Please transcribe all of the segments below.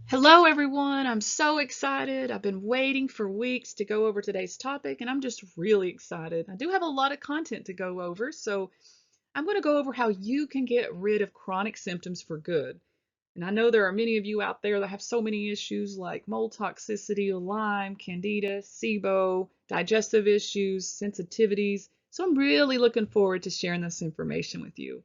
Hello, everyone. I'm so excited. I've been waiting for weeks to go over today's topic, and I'm just really excited. I do have a lot of content to go over, so I'm going to go over how you can get rid of chronic symptoms for good. And I know there are many of you out there that have so many issues like mold toxicity, Lyme, Candida, SIBO, digestive issues, sensitivities. So I'm really looking forward to sharing this information with you.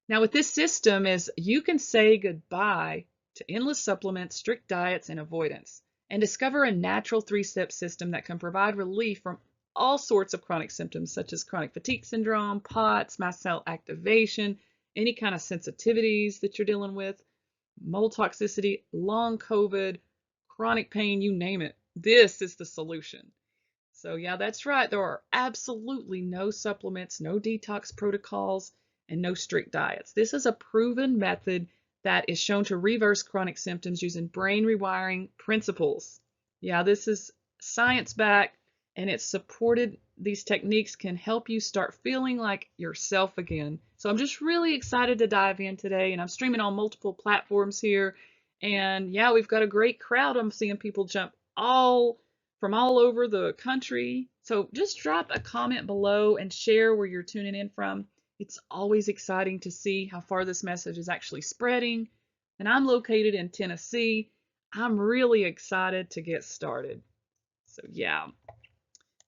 Now, with this system is you can say goodbye to endless supplements, strict diets, and avoidance, and discover a natural three-step system that can provide relief from all sorts of chronic symptoms such as chronic fatigue syndrome, POTS, mast cell activation, any kind of sensitivities that you're dealing with, mold toxicity, long COVID, chronic pain, you name it. This is the solution. So yeah, that's right. There are absolutely no supplements, no detox protocols, and no strict diets. This is a proven method that is shown to reverse chronic symptoms using brain rewiring principles. Yeah, this is science-backed and it's supported. These techniques can help you start feeling like yourself again. So I'm just really excited to dive in today, and I'm streaming on multiple platforms here. And yeah, we've got a great crowd. I'm seeing people jump from all over the country. So just drop a comment below and share where you're tuning in from. It's always exciting to see how far this message is actually spreading. And I'm located in Tennessee. I'm really excited to get started. So yeah.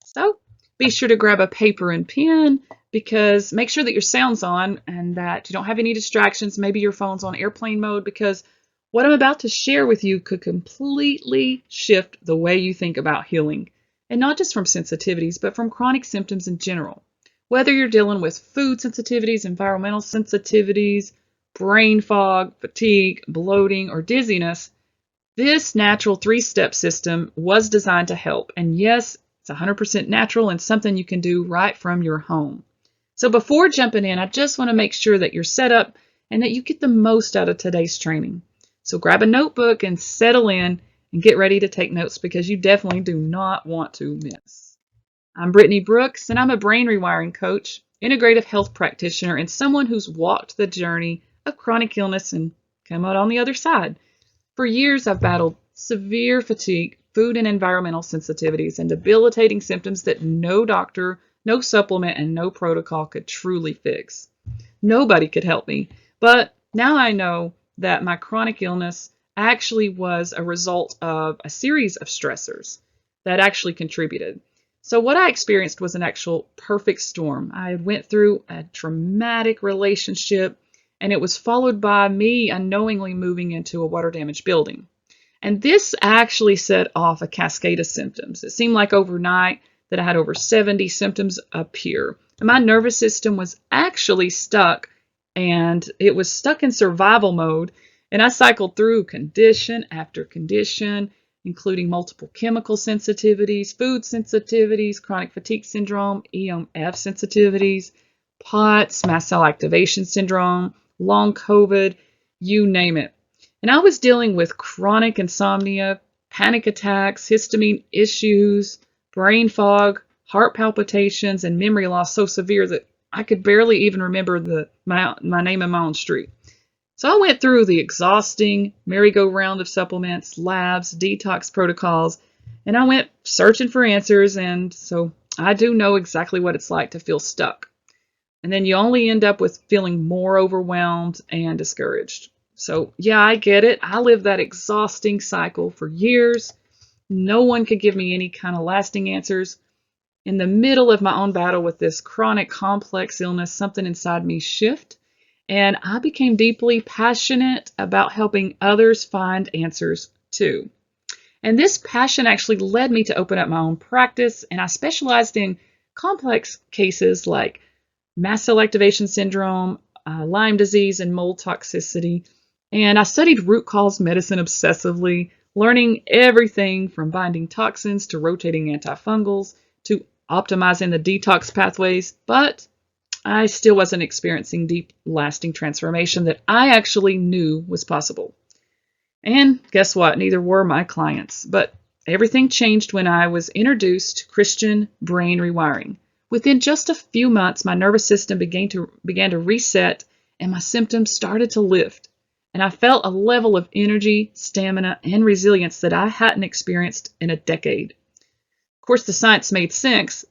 So be sure to grab a paper and pen, because make sure that your sound's on and that you don't have any distractions. Maybe your phone's on airplane mode, because what I'm about to share with you could completely shift the way you think about healing. And not just from sensitivities, but from chronic symptoms in general. Whether you're dealing with food sensitivities, environmental sensitivities, brain fog, fatigue, bloating, or dizziness, this natural three-step system was designed to help. And yes, it's 100% natural and something you can do right from your home. So before jumping in, I just want to make sure that you're set up and that you get the most out of today's training. So grab a notebook and settle in and get ready to take notes, because you definitely do not want to miss. I'm Brittany Brooks, and I'm a brain rewiring coach, integrative health practitioner, and someone who's walked the journey of chronic illness and come out on the other side. For years, I've battled severe fatigue, food and environmental sensitivities, and debilitating symptoms that no doctor, no supplement, and no protocol could truly fix. Nobody could help me, but now I know that my chronic illness actually was a result of a series of stressors that actually contributed. So what I experienced was an actual perfect storm. I went through a traumatic relationship, and it was followed by me unknowingly moving into a water damaged building. And this actually set off a cascade of symptoms. It seemed like overnight that I had over 70 symptoms appear. And my nervous system was actually stuck, and it was stuck in survival mode. And I cycled through condition after condition, including multiple chemical sensitivities, food sensitivities, chronic fatigue syndrome, EMF sensitivities, POTS, mast cell activation syndrome, long COVID, you name it. And I was dealing with chronic insomnia, panic attacks, histamine issues, brain fog, heart palpitations, and memory loss so severe that I could barely even remember my name and my own street. So I went through the exhausting merry-go-round of supplements, labs, detox protocols, and I went searching for answers, and so I do know exactly what it's like to feel stuck. And then you only end up with feeling more overwhelmed and discouraged. So yeah, I get it. I lived that exhausting cycle for years. No one could give me any kind of lasting answers. In the middle of my own battle with this chronic complex illness, something inside me shifted, and I became deeply passionate about helping others find answers too. And this passion actually led me to open up my own practice, and I specialized in complex cases like mast cell activation syndrome, Lyme disease, and mold toxicity. And I studied root cause medicine obsessively, learning everything from binding toxins to rotating antifungals to optimizing the detox pathways, but I still wasn't experiencing deep, lasting transformation that I actually knew was possible. And guess what? Neither were my clients. But everything changed when I was introduced to Christian brain rewiring. Within just a few months, my nervous system began to reset, and my symptoms started to lift. and I felt a level of energy, stamina, and resilience that I hadn't experienced in a decade. Of course, the science made sense,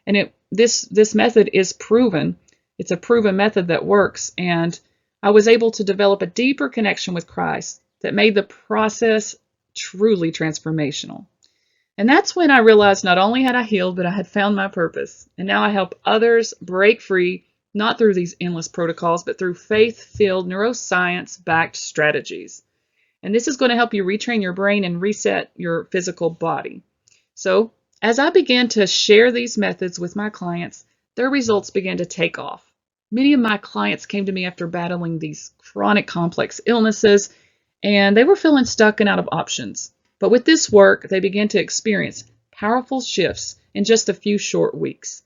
and this method is proven. It's a proven method that works, and I was able to develop a deeper connection with Christ that made the process truly transformational. And that's when I realized not only had I healed, but I had found my purpose. And now I help others break free, not through these endless protocols, but through faith-filled, neuroscience-backed strategies. And this is going to help you retrain your brain and reset your physical body. So, as I began to share these methods with my clients, their results began to take off. Many of my clients came to me after battling these chronic complex illnesses, and they were feeling stuck and out of options. But with this work, they began to experience powerful shifts in just a few short weeks.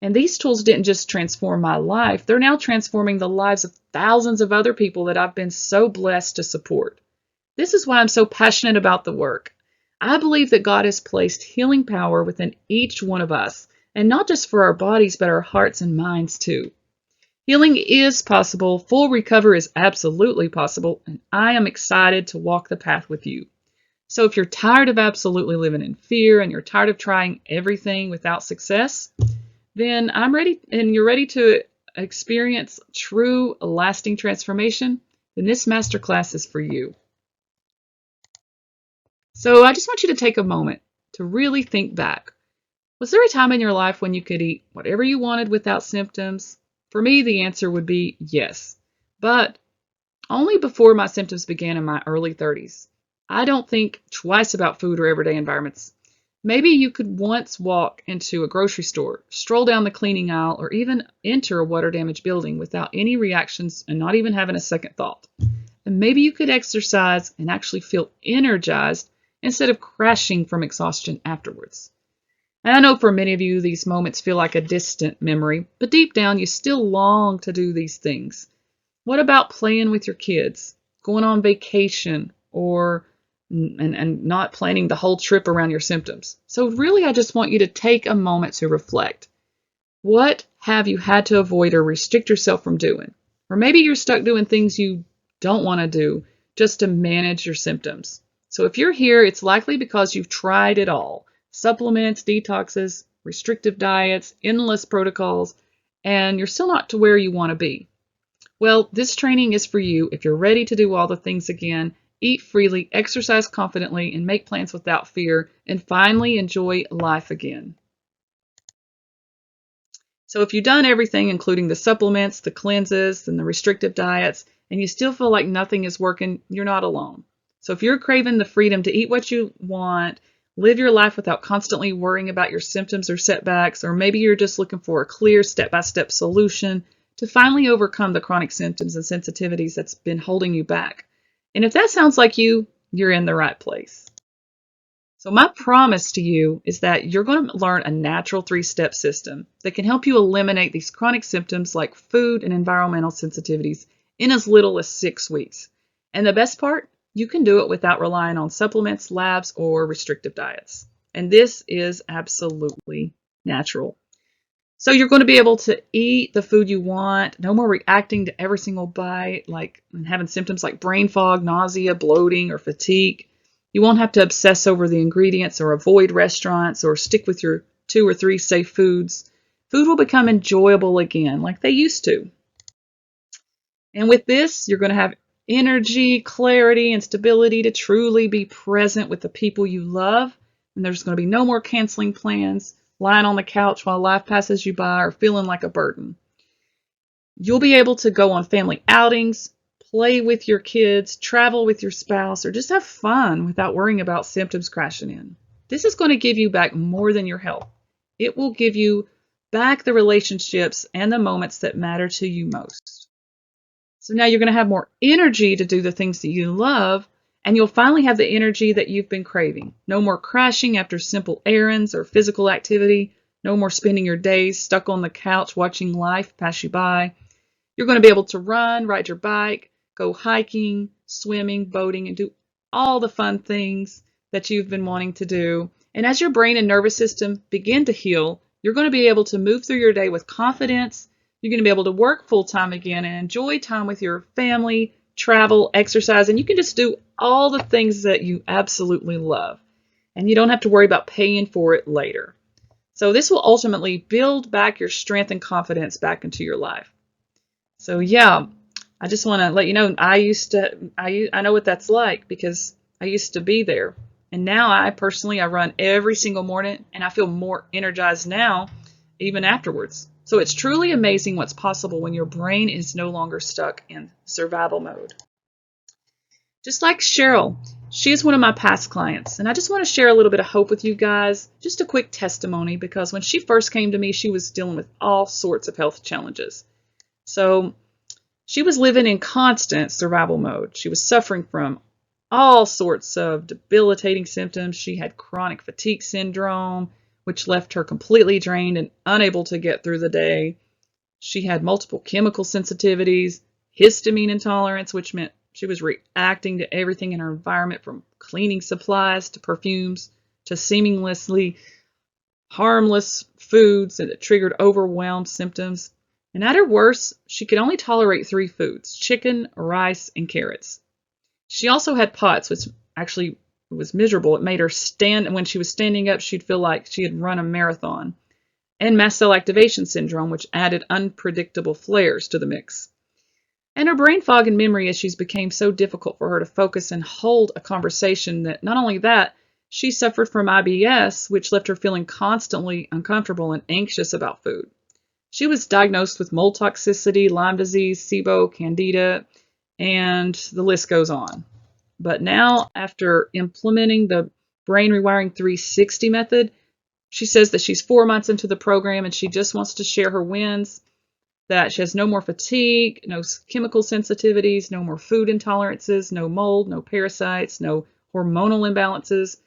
And these tools didn't just transform my life, they're now transforming the lives of thousands of other people that I've been so blessed to support. This is why I'm so passionate about the work. I believe that God has placed healing power within each one of us, and not just for our bodies, but our hearts and minds too. Healing is possible, full recovery is absolutely possible, and I am excited to walk the path with you. So if you're tired of absolutely living in fear and you're tired of trying everything without success, then I'm ready, and you're ready to experience true, lasting transformation, then this masterclass is for you. So I just want you to take a moment to really think back. Was there a time in your life when you could eat whatever you wanted without symptoms? For me, the answer would be yes, but only before my symptoms began in my early 30s. I don't think twice about food or everyday environments. Maybe you could once walk into a grocery store, stroll down the cleaning aisle, or even enter a water-damaged building without any reactions and not even having a second thought. And maybe you could exercise and actually feel energized instead of crashing from exhaustion afterwards. And I know for many of you, these moments feel like a distant memory, but deep down, you still long to do these things. What about playing with your kids, going on vacation, or and not planning the whole trip around your symptoms? So really, I just want you to take a moment to reflect. What have you had to avoid or restrict yourself from doing? Or maybe you're stuck doing things you don't want to do just to manage your symptoms. So if you're here, it's likely because you've tried it all. Supplements, detoxes, restrictive diets, endless protocols, and you're still not to where you want to be. Well, this training is for you if you're ready to do all the things again, eat freely, exercise confidently, and make plans without fear, and finally enjoy life again. So if you've done everything, including the supplements, the cleanses, and the restrictive diets, and you still feel like nothing is working, you're not alone. So if you're craving the freedom to eat what you want, live your life without constantly worrying about your symptoms or setbacks, or maybe you're just looking for a clear step-by-step solution to finally overcome the chronic symptoms and sensitivities that's been holding you back. And if that sounds like you, you're in the right place. So my promise to you is that you're going to learn a natural 3-step system that can help you eliminate these chronic symptoms like food and environmental sensitivities in as little as 6 weeks. And the best part, you can do it without relying on supplements, labs, or restrictive diets. And this is absolutely natural. So you're going to be able to eat the food you want, no more reacting to every single bite, and having symptoms like brain fog, nausea, bloating, or fatigue. You won't have to obsess over the ingredients or avoid restaurants or stick with your 2 or 3 safe foods. Food will become enjoyable again, like they used to. And with this, you're going to have energy, clarity, and stability to truly be present with the people you love. And there's going to be no more canceling plans, lying on the couch while life passes you by, or feeling like a burden. You'll be able to go on family outings, play with your kids, travel with your spouse, or just have fun without worrying about symptoms crashing in. This is going to give you back more than your health. It will give you back the relationships and the moments that matter to you most. So now you're going to have more energy to do the things that you love, and you'll finally have the energy that you've been craving. No more crashing after simple errands or physical activity. No more spending your days stuck on the couch watching life pass you by. You're going to be able to run, ride your bike, go hiking, swimming, boating, and do all the fun things that you've been wanting to do. And as your brain and nervous system begin to heal, you're going to be able to move through your day with confidence. You're going to be able to work full-time again and enjoy time with your family, travel, exercise, and you can just do all the things that you absolutely love. And you don't have to worry about paying for it later. So this will ultimately build back your strength and confidence back into your life. So yeah, I just want to let you know, I know what that's like because I used to be there. And now I run every single morning and I feel more energized now, even afterwards. So it's truly amazing what's possible when your brain is no longer stuck in survival mode. Just like Cheryl, she is one of my past clients, and I just want to share a little bit of hope with you guys. Just a quick testimony, because when she first came to me, she was dealing with all sorts of health challenges. So she was living in constant survival mode. She was suffering from all sorts of debilitating symptoms. She had chronic fatigue syndrome, which left her completely drained and unable to get through the day. She had multiple chemical sensitivities, histamine intolerance, which meant she was reacting to everything in her environment, from cleaning supplies to perfumes to seemingly harmless foods, and it triggered overwhelm symptoms. And at her worst, she could only tolerate 3 foods: chicken, rice, and carrots. She also had POTS, which actually was miserable. It made her stand, and when she was standing up, she'd feel like she had run a marathon. And mast cell activation syndrome, which added unpredictable flares to the mix. And her brain fog and memory issues became so difficult for her to focus and hold a conversation that not only that, she suffered from IBS, which left her feeling constantly uncomfortable and anxious about food. She was diagnosed with mold toxicity, Lyme disease, SIBO, Candida, and the list goes on. But now, after implementing the Brain Rewiring 360 method, she says that she's 4 months into the program and she just wants to share her wins, that she has no more fatigue, no chemical sensitivities, no more food intolerances, no mold, no parasites, no hormonal imbalances,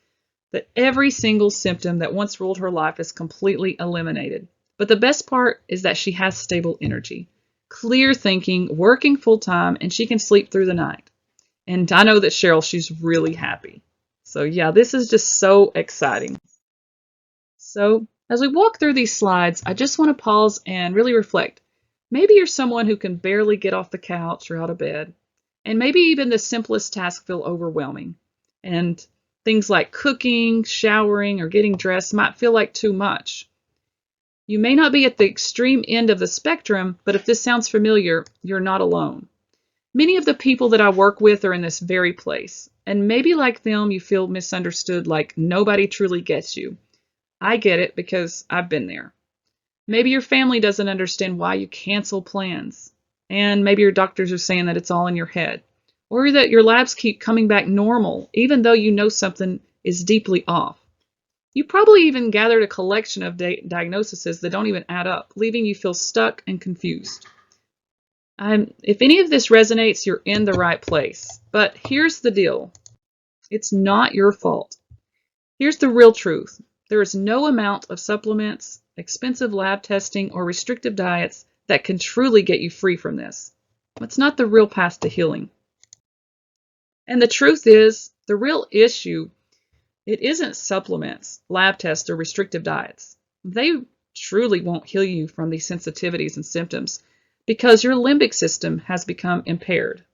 that every single symptom that once ruled her life is completely eliminated. But the best part is that she has stable energy, clear thinking, working full time, and she can sleep through the night. And I know that Cheryl, she's really happy. So yeah, this is just so exciting. So as we walk through these slides, I just want to pause and really reflect. Maybe you're someone who can barely get off the couch or out of bed, and maybe even the simplest tasks feel overwhelming. And things like cooking, showering, or getting dressed might feel like too much. You may not be at the extreme end of the spectrum, but if this sounds familiar, you're not alone. Many of the people that I work with are in this very place, and maybe like them, you feel misunderstood, like nobody truly gets you. I get it because I've been there. Maybe your family doesn't understand why you cancel plans, and maybe your doctors are saying that it's all in your head, or that your labs keep coming back normal, even though you know something is deeply off. You probably even gathered a collection of diagnoses that don't even add up, leaving you feel stuck and confused. If any of this resonates, you're in the right place. But here's the deal. It's not your fault. Here's the real truth. There is no amount of supplements, expensive lab testing, or restrictive diets that can truly get you free from this. It's not the real path to healing. And the truth is, the real issue, it isn't supplements, lab tests, or restrictive diets. They truly won't heal you from these sensitivities and symptoms because your limbic system has become impaired.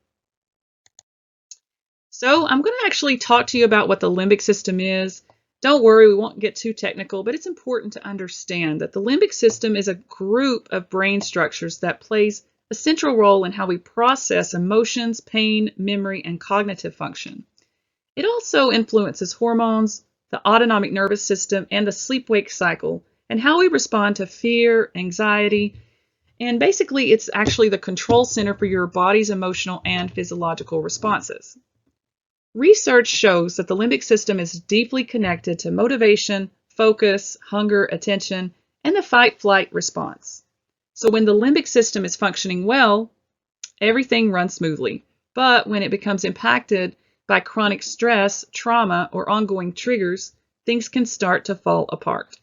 So I'm going to actually talk to you about what the limbic system is. Don't worry, we won't get too technical, but it's important to understand that the limbic system is a group of brain structures that plays a central role in how we process emotions, pain, memory, and cognitive function. It also influences hormones, the autonomic nervous system, and the sleep-wake cycle, and how we respond to fear, anxiety, and basically it's actually the control center for your body's emotional and physiological responses. Research shows that the limbic system is deeply connected to motivation, focus, hunger, attention, and the fight-flight response. So when the limbic system is functioning well, everything runs smoothly. But when it becomes impacted by chronic stress, trauma, or ongoing triggers, things can start to fall apart.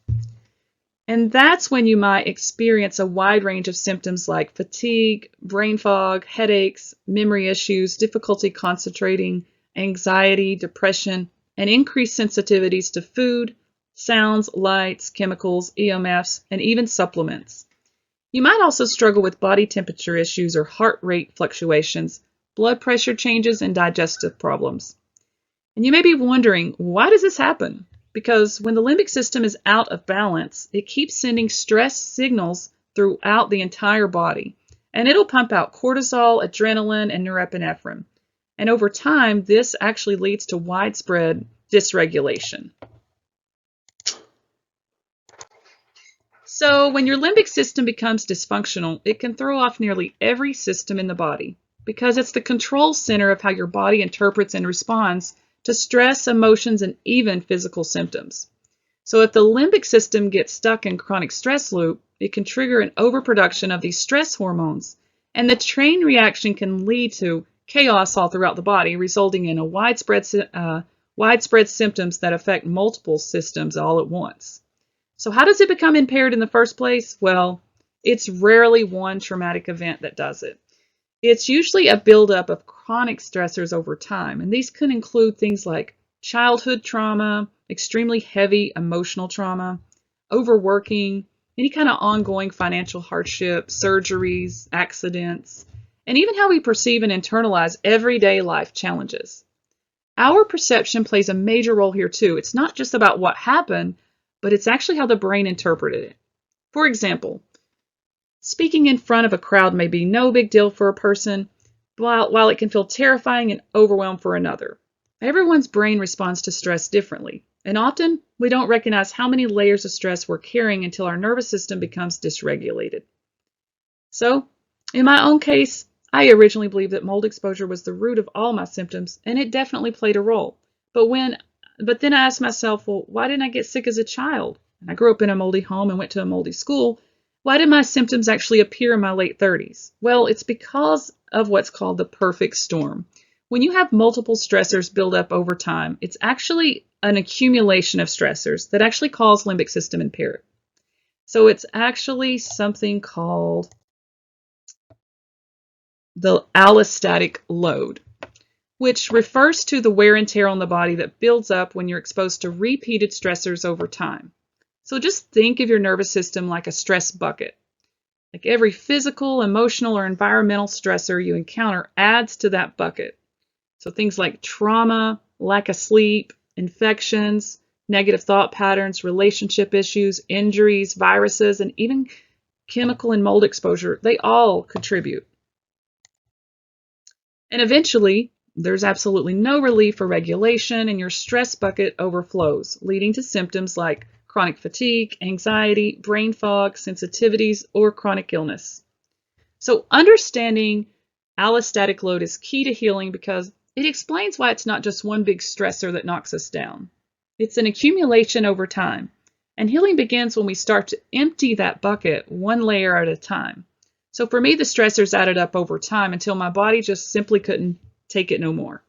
And that's when you might experience a wide range of symptoms like fatigue, brain fog, headaches, memory issues, difficulty concentrating, anxiety, depression, and increased sensitivities to food, sounds, lights, chemicals, EMFs, and even supplements. You might also struggle with body temperature issues or heart rate fluctuations, blood pressure changes, and digestive problems. And you may be wondering, why does this happen? Because when the limbic system is out of balance, it keeps sending stress signals throughout the entire body. And it'll pump out cortisol, adrenaline, and norepinephrine. And over time, this actually leads to widespread dysregulation. So when your limbic system becomes dysfunctional, it can throw off nearly every system in the body because it's the control center of how your body interprets and responds to stress, emotions, and even physical symptoms. So if the limbic system gets stuck in chronic stress loop, it can trigger an overproduction of these stress hormones, and the chain reaction can lead to chaos all throughout the body, resulting in a widespread symptoms that affect multiple systems all at once. So how does it become impaired in the first place? Well, it's rarely one traumatic event that does it. It's usually a buildup of chronic stressors over time, and these can include things like childhood trauma, extremely heavy emotional trauma, overworking, any kind of ongoing financial hardship, surgeries, accidents, and even how we perceive and internalize everyday life challenges. Our perception plays a major role here too. It's not just about what happened, but it's actually how the brain interpreted it. For example, speaking in front of a crowd may be no big deal for a person, while it can feel terrifying and overwhelmed for another. Everyone's brain responds to stress differently, and often we don't recognize how many layers of stress we're carrying until our nervous system becomes dysregulated. So, in my own case, I originally believed that mold exposure was the root of all my symptoms, and it definitely played a role. But then I asked myself, well, why didn't I get sick as a child? I grew up in a moldy home and went to a moldy school. Why did my symptoms actually appear in my late 30s? Well, it's because of what's called the perfect storm. When you have multiple stressors build up over time, it's actually an accumulation of stressors that actually cause limbic system impairment. So it's actually something called the allostatic load, which refers to the wear and tear on the body that builds up when you're exposed to repeated stressors over time. So just think of your nervous system like a stress bucket. Like every physical, emotional, or environmental stressor you encounter adds to that bucket. So things like trauma, lack of sleep, infections, negative thought patterns, relationship issues, injuries, viruses, and even chemical and mold exposure, they all contribute. And eventually, there's absolutely no relief or regulation, and your stress bucket overflows, leading to symptoms like chronic fatigue, anxiety, brain fog, sensitivities, or chronic illness. So understanding allostatic load is key to healing because it explains why it's not just one big stressor that knocks us down. It's an accumulation over time. And healing begins when we start to empty that bucket one layer at a time. So for me, the stressors added up over time until my body just simply couldn't take it no more.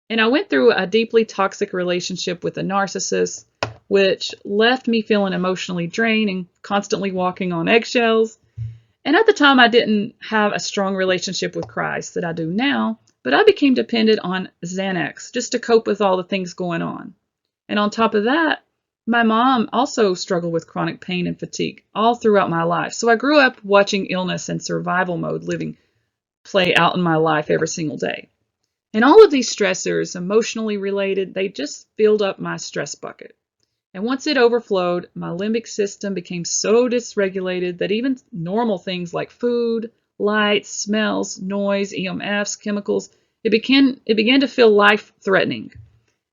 And I went through a deeply toxic relationship with a narcissist, which left me feeling emotionally drained and constantly walking on eggshells. And at the time, I didn't have a strong relationship with Christ that I do now, but I became dependent on Xanax just to cope with all the things going on. And on top of that, my mom also struggled with chronic pain and fatigue all throughout my life. So I grew up watching illness and survival mode living play out in my life every single day. And all of these stressors, emotionally related, they just filled up my stress bucket. And once it overflowed, my limbic system became so dysregulated that even normal things like food, light, smells, noise, EMFs, chemicals, it began to feel life-threatening.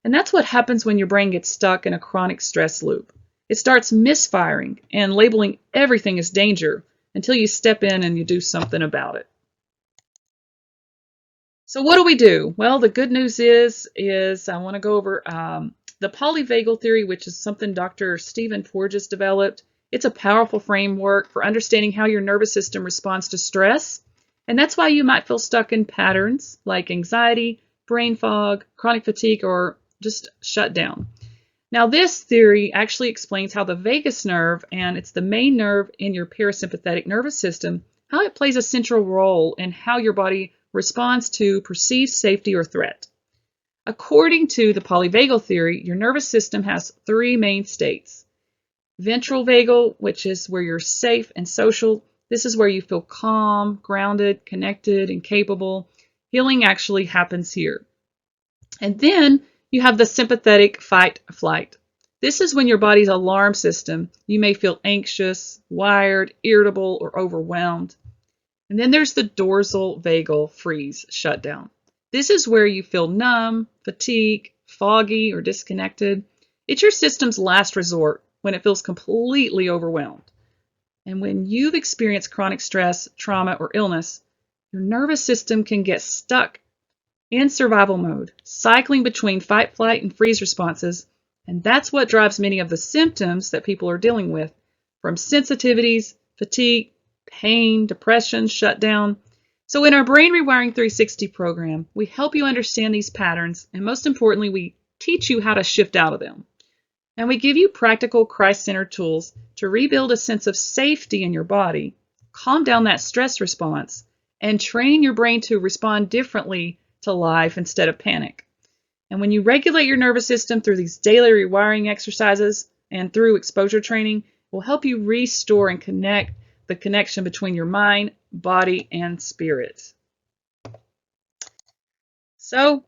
And that's what happens when your brain gets stuck in a chronic stress loop. It starts misfiring and labeling everything as danger until you step in and you do something about it. So what do we do? Well, the good news is I want to go over the polyvagal theory, which is something Dr. Stephen Porges developed. It's a powerful framework for understanding how your nervous system responds to stress. And that's why you might feel stuck in patterns like anxiety, brain fog, chronic fatigue, or just shut down. Now, this theory actually explains how the vagus nerve, and it's the main nerve in your parasympathetic nervous system, how it plays a central role in how your body responds to perceived safety or threat. According to the polyvagal theory, your nervous system has three main states. Ventral vagal, which is where you're safe and social. This is where you feel calm, grounded, connected, and capable. Healing actually happens here. And then you have the sympathetic fight-flight. This is when your body's alarm system, you may feel anxious, wired, irritable, or overwhelmed. And then there's the dorsal vagal freeze shutdown. This is where you feel numb, fatigue, foggy, or disconnected. It's your system's last resort when it feels completely overwhelmed. And when you've experienced chronic stress, trauma, or illness, your nervous system can get stuck in survival mode, cycling between fight, flight, and freeze responses. And that's what drives many of the symptoms that people are dealing with, from sensitivities, fatigue, pain, depression, shutdown. So in our Brain Rewiring 360 program, we help you understand these patterns, and most importantly, we teach you how to shift out of them. And we give you practical Christ-centered tools to rebuild a sense of safety in your body, calm down that stress response, and train your brain to respond differently to life instead of panic. And when you regulate your nervous system through these daily rewiring exercises and through exposure training, it will help you restore and connect the connection between your mind, body, and spirit. So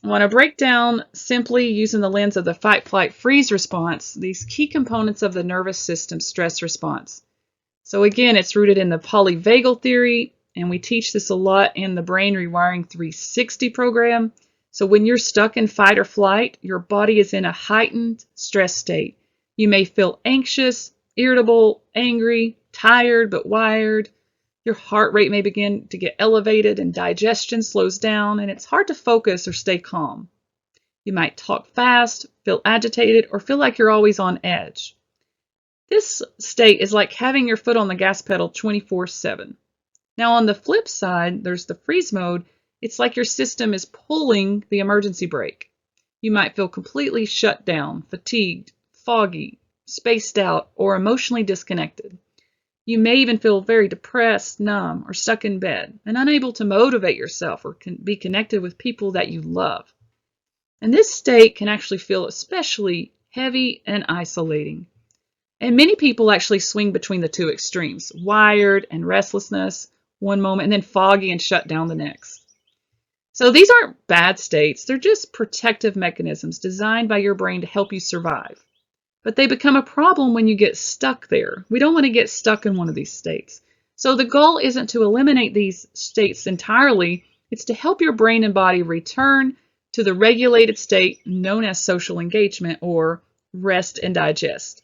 I want to break down simply using the lens of the fight, flight, freeze response, these key components of the nervous system stress response. So again, it's rooted in the polyvagal theory, and we teach this a lot in the Brain Rewiring 360 program. So when you're stuck in fight or flight, your body is in a heightened stress state. You may feel anxious, irritable, angry, tired but wired. Your heart rate may begin to get elevated and digestion slows down, and it's hard to focus or stay calm. You might talk fast, feel agitated, or feel like you're always on edge. This state is like having your foot on the gas pedal 24/7. Now on the flip side, there's the freeze mode. It's like your system is pulling the emergency brake. You might feel completely shut down, fatigued, foggy, spaced out, or emotionally disconnected. You may even feel very depressed, numb, or stuck in bed, and unable to motivate yourself or be connected with people that you love. And this state can actually feel especially heavy and isolating. And many people actually swing between the two extremes, wired and restlessness one moment, and then foggy and shut down the next. So these aren't bad states, they're just protective mechanisms designed by your brain to help you survive. But they become a problem when you get stuck there. We don't want to get stuck in one of these states. So the goal isn't to eliminate these states entirely, it's to help your brain and body return to the regulated state known as social engagement, or rest and digest.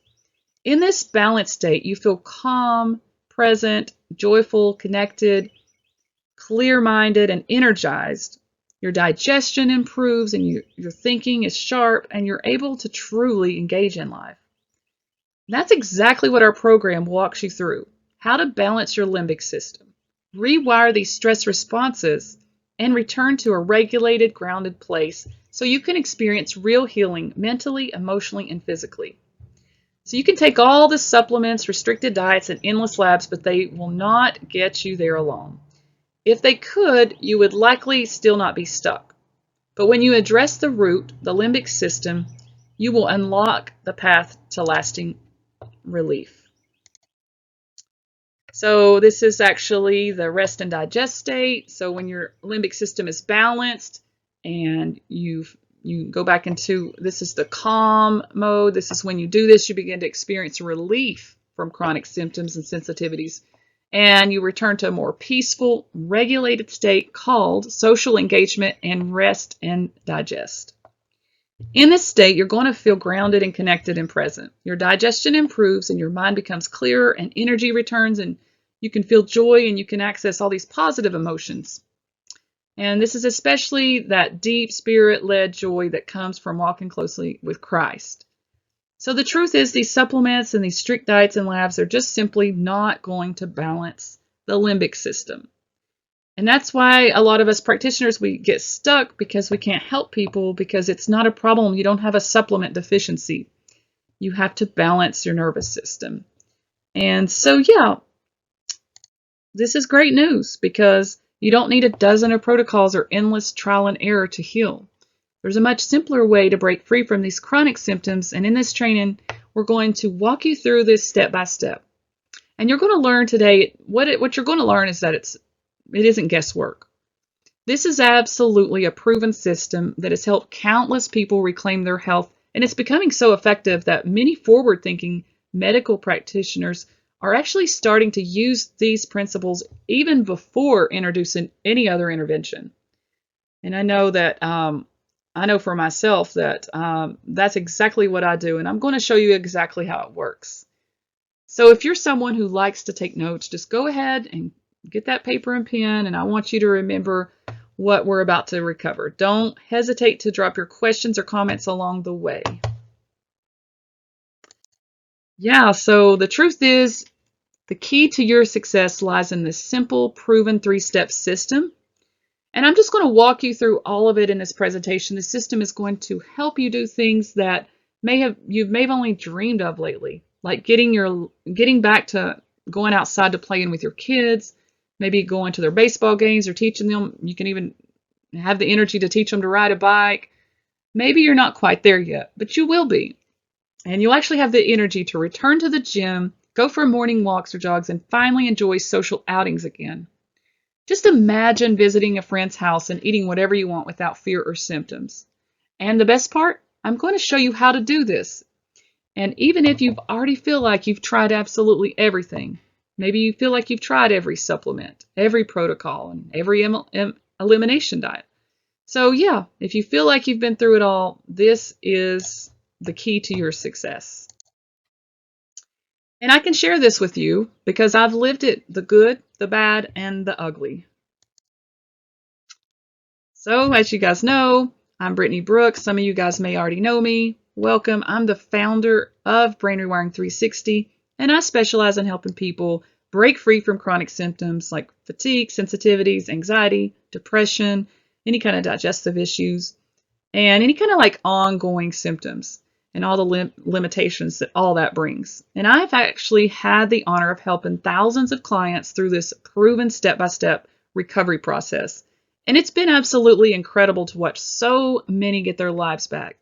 In this balanced state, you feel calm, present, joyful, connected, clear-minded, and energized. Your digestion improves and your thinking is sharp, and you're able to truly engage in life. And that's exactly what our program walks you through: how to balance your limbic system, rewire these stress responses, and return to a regulated, grounded place so you can experience real healing mentally, emotionally, and physically. So you can take all the supplements, restricted diets, and endless labs, but they will not get you there alone. If they could, you would likely still not be stuck. But when you address the root, the limbic system, you will unlock the path to lasting relief. So this is actually the rest and digest state. So when your limbic system is balanced and you go back into, this is the calm mode. This is when you do this, you begin to experience relief from chronic symptoms and sensitivities. And you return to a more peaceful, regulated state called social engagement and rest and digest. In this state, you're going to feel grounded and connected and present. Your digestion improves and your mind becomes clearer and energy returns, and you can feel joy and you can access all these positive emotions. And this is especially that deep spirit-led joy that comes from walking closely with Christ. So the truth is, these supplements and these strict diets and labs are just simply not going to balance the limbic system. And that's why a lot of us practitioners, we get stuck because we can't help people, because it's not a problem. You don't have a supplement deficiency. You have to balance your nervous system. And so, yeah, this is great news, because you don't need a dozen of protocols or endless trial and error to heal. There's a much simpler way to break free from these chronic symptoms, and in this training, we're going to walk you through this step by step. And you're going to learn today, what you're going to learn is that it isn't guesswork. This is absolutely a proven system that has helped countless people reclaim their health, and it's becoming so effective that many forward-thinking medical practitioners are actually starting to use these principles even before introducing any other intervention. And I know for myself that that's exactly what I do, and I'm going to show you exactly how it works. So if you're someone who likes to take notes, just go ahead and get that paper and pen, and I want you to remember what we're about to recover. Don't hesitate to drop your questions or comments along the way. Yeah, so the truth is, the key to your success lies in this simple, proven three-step system. And I'm just going to walk you through all of it in this presentation. The system is going to help you do things that you may have only dreamed of lately, like getting back to going outside to playing with your kids, maybe going to their baseball games or teaching them. You can even have the energy to teach them to ride a bike. Maybe you're not quite there yet, but you will be. And you'll actually have the energy to return to the gym, go for morning walks or jogs, and finally enjoy social outings again. Just imagine visiting a friend's house and eating whatever you want without fear or symptoms. And the best part, I'm going to show you how to do this. And even if you already feel like you've tried absolutely everything, maybe you feel like you've tried every supplement, every protocol, and every elimination diet. So yeah, if you feel like you've been through it all, this is the key to your success. And I can share this with you because I've lived it, the good, the bad, and the ugly. So as you guys know, I'm Brittany Brooks. Some of you guys may already know me. Welcome. I'm the founder of Brain Rewiring 360, and I specialize in helping people break free from chronic symptoms like fatigue, sensitivities, anxiety, depression, any kind of digestive issues, and any kind of like ongoing symptoms and all the limitations that all that brings. And I've actually had the honor of helping thousands of clients through this proven step-by-step recovery process. And it's been absolutely incredible to watch so many get their lives back.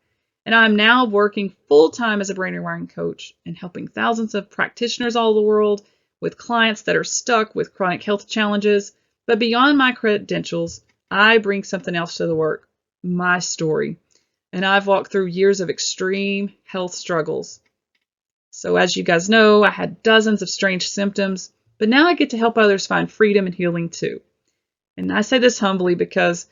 And I'm now working full-time as a brain rewiring coach and helping thousands of practitioners all over the world with clients that are stuck with chronic health challenges. But beyond my credentials, I bring something else to the work, my story. And I've walked through years of extreme health struggles. So as you guys know, I had dozens of strange symptoms, but now I get to help others find freedom and healing too. And I say this humbly because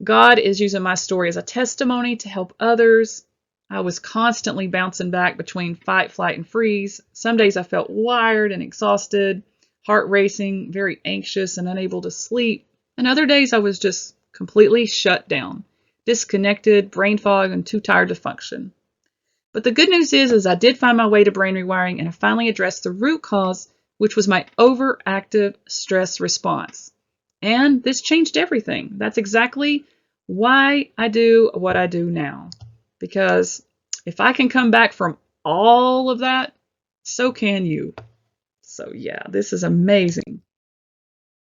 God is using my story as a testimony to help others. I was constantly bouncing back between fight, flight, and freeze. Some days I felt wired and exhausted, heart racing, very anxious and unable to sleep. And other days I was just completely shut down, disconnected, brain fog, and too tired to function. But the good news is I did find my way to brain rewiring, and I finally addressed the root cause, which was my overactive stress response. And this changed everything. That's exactly why I do what I do now. Because if I can come back from all of that, so can you. So yeah, this is amazing.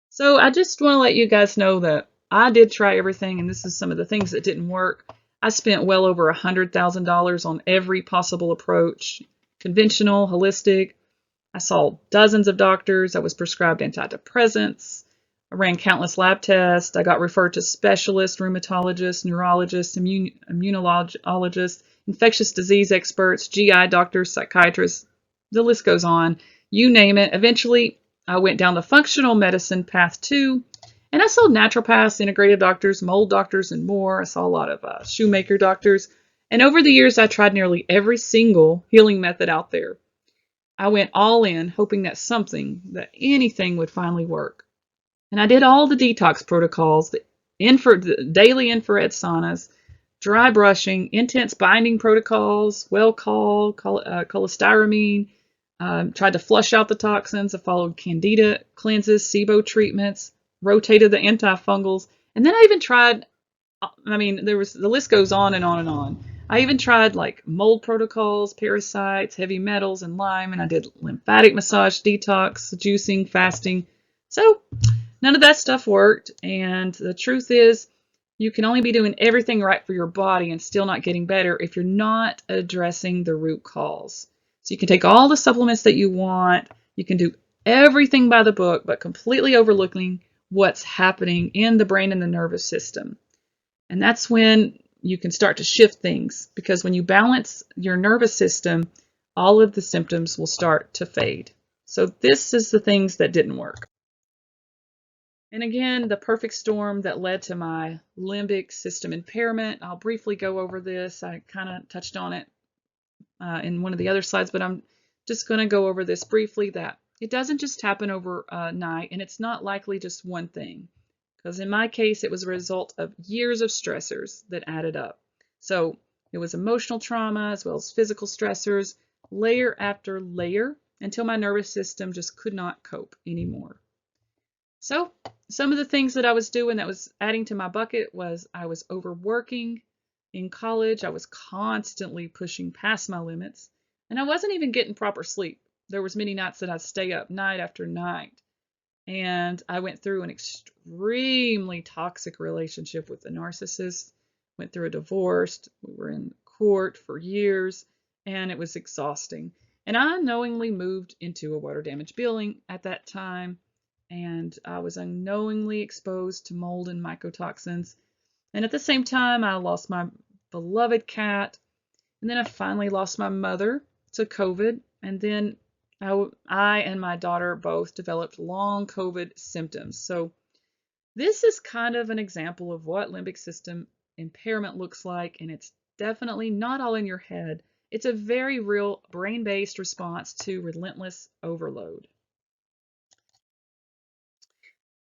So I just want to let you guys know that I did try everything, and this is some of the things that didn't work. I spent well over $100,000 on every possible approach, conventional, holistic. I saw dozens of doctors. I was prescribed antidepressants. I ran countless lab tests. I got referred to specialists, rheumatologists, neurologists, immunologists, infectious disease experts, GI doctors, psychiatrists. The list goes on. You name it. Eventually, I went down the functional medicine path too, and I saw naturopaths, integrative doctors, mold doctors, and more. I saw a lot of shoemaker doctors. And over the years, I tried nearly every single healing method out there. I went all in, hoping that anything would finally work. And I did all the detox protocols, the daily infrared saunas, dry brushing, intense binding protocols, cholestyramine, tried to flush out the toxins. I followed candida cleanses, SIBO treatments, rotated the antifungals, and then I even tried, the list goes on and on and on. I even tried like mold protocols, parasites, heavy metals, and Lyme, and I did lymphatic massage, detox, juicing, fasting. So none of that stuff worked, and the truth is you can only be doing everything right for your body and still not getting better if you're not addressing the root cause. So you can take all the supplements that you want, you can do everything by the book, but completely overlooking what's happening in the brain and the nervous system. And that's when you can start to shift things, because when you balance your nervous system, all of the symptoms will start to fade. So this is the things that didn't work. And again, the perfect storm that led to my limbic system impairment. I'll briefly go over this. I kind of touched on it in one of the other slides, but I'm just going to go over this briefly, that it doesn't just happen overnight, and it's not likely just one thing. Because in my case, it was a result of years of stressors that added up. So it was emotional trauma as well as physical stressors, layer after layer, until my nervous system just could not cope anymore. So some of the things that I was doing that was adding to my bucket was I was overworking. In college, I was constantly pushing past my limits, and I wasn't even getting proper sleep. There was many nights that I'd stay up night after night. And I went through an extremely toxic relationship with a narcissist, went through a divorce, we were in court for years, and it was exhausting. And I unknowingly moved into a water damage building at that time, and I was unknowingly exposed to mold and mycotoxins. And at the same time, I lost my beloved cat, and then I finally lost my mother to COVID, and then I and my daughter both developed long COVID symptoms. So this is kind of an example of what limbic system impairment looks like, and it's definitely not all in your head. It's a very real brain-based response to relentless overload.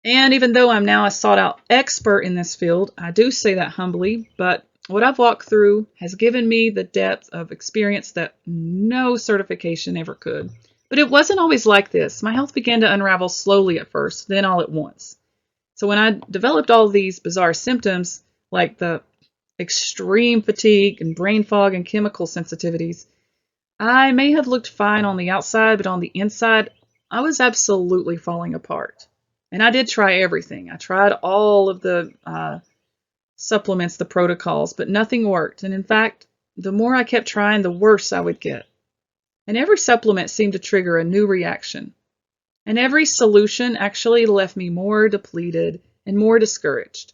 And even though I'm now a sought-out expert in this field, I do say that humbly, but what I've walked through has given me the depth of experience that no certification ever could. But it wasn't always like this. My health began to unravel slowly at first, then all at once. So when I developed all these bizarre symptoms, like the extreme fatigue and brain fog and chemical sensitivities, I may have looked fine on the outside, but on the inside, I was absolutely falling apart. And I did try everything. I tried all of the supplements, the protocols, but nothing worked. And in fact, the more I kept trying, the worse I would get. And every supplement seemed to trigger a new reaction. And every solution actually left me more depleted and more discouraged.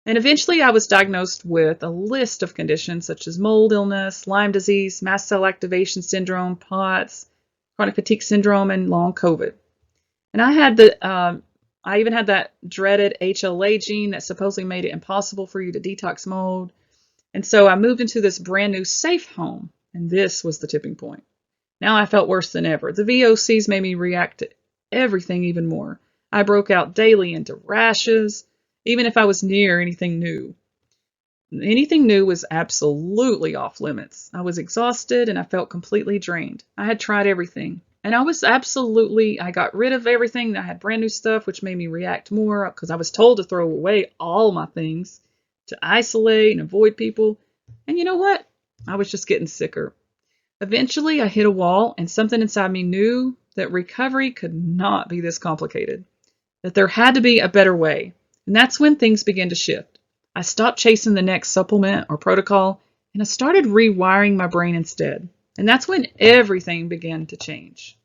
And eventually I was diagnosed with a list of conditions such as mold illness, Lyme disease, mast cell activation syndrome, POTS, chronic fatigue syndrome, and long COVID. And I even had that dreaded HLA gene that supposedly made it impossible for you to detox mold. And so I moved into this brand new safe home, and this was the tipping point. Now I felt worse than ever. The VOCs made me react to everything even more. I broke out daily into rashes, even if I was near anything new. Anything new was absolutely off limits. I was exhausted and I felt completely drained. I had tried everything. And I got rid of everything. I had brand new stuff, which made me react more because I was told to throw away all my things, to isolate and avoid people. And you know what? I was just getting sicker. Eventually, I hit a wall, and something inside me knew that recovery could not be this complicated, that there had to be a better way. And that's when things began to shift. I stopped chasing the next supplement or protocol, and I started rewiring my brain instead. And that's when everything began to change.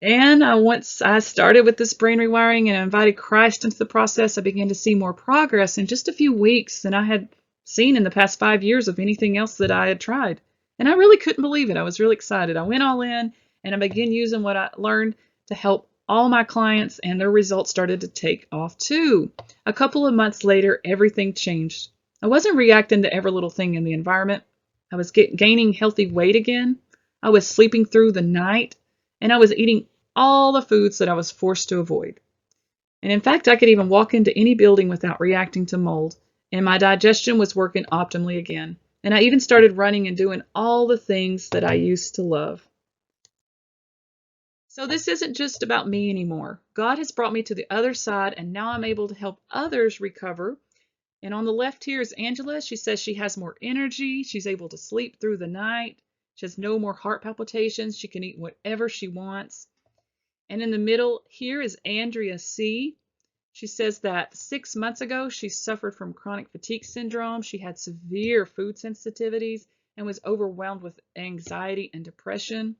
And once I started with this brain rewiring and I invited Christ into the process, I began to see more progress in just a few weeks than I had seen in the past 5 years of anything else that I had tried. And I really couldn't believe it. I was really excited. I went all in and I began using what I learned to help all my clients, and their results started to take off too. A couple of months later, everything changed. I wasn't reacting to every little thing in the environment. I was gaining healthy weight again. I was sleeping through the night, and I was eating all the foods that I was forced to avoid. And in fact, I could even walk into any building without reacting to mold, and my digestion was working optimally again. And I even started running and doing all the things that I used to love. So this isn't just about me anymore. God has brought me to the other side, and now I'm able to help others recover. And on the left here is Angela. She says she has more energy. She's able to sleep through the night. She has no more heart palpitations. She can eat whatever she wants. And in the middle here is Andrea C. She says that 6 months ago, she suffered from chronic fatigue syndrome. She had severe food sensitivities and was overwhelmed with anxiety and depression.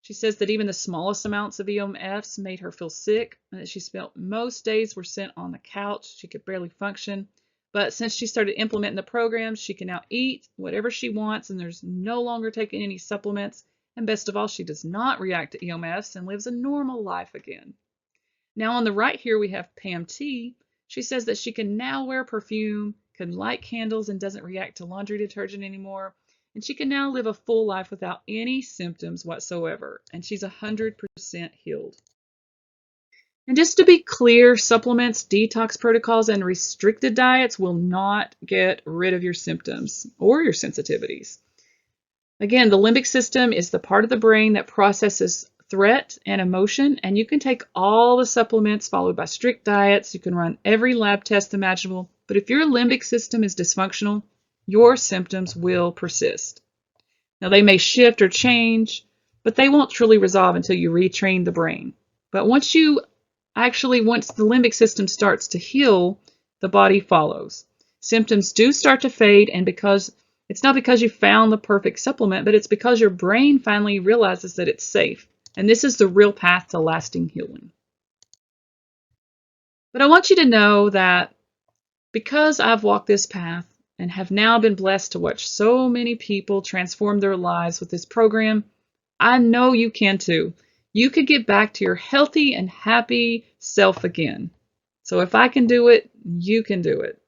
She says that even the smallest amounts of EMFs made her feel sick, and that she felt most days were spent on the couch. She could barely function. But since she started implementing the programs, she can now eat whatever she wants, and there's no longer taking any supplements. And best of all, she does not react to EMFs and lives a normal life again. Now on the right here, we have Pam T. She says that she can now wear perfume, can light candles, and doesn't react to laundry detergent anymore. And she can now live a full life without any symptoms whatsoever. And she's 100% healed. And just to be clear, supplements, detox protocols, and restricted diets will not get rid of your symptoms or your sensitivities. Again, the limbic system is the part of the brain that processes threat and emotion, and you can take all the supplements followed by strict diets. You can run every lab test imaginable, but if your limbic system is dysfunctional, your symptoms will persist. Now, they may shift or change, but they won't truly resolve until you retrain the brain. But once the limbic system starts to heal, the body follows. Symptoms do start to fade, and it's not because you found the perfect supplement, but it's because your brain finally realizes that it's safe. And this is the real path to lasting healing. But I want you to know that because I've walked this path and have now been blessed to watch so many people transform their lives with this program, I know you can too. You could get back to your healthy and happy self again. So if I can do it, you can do it.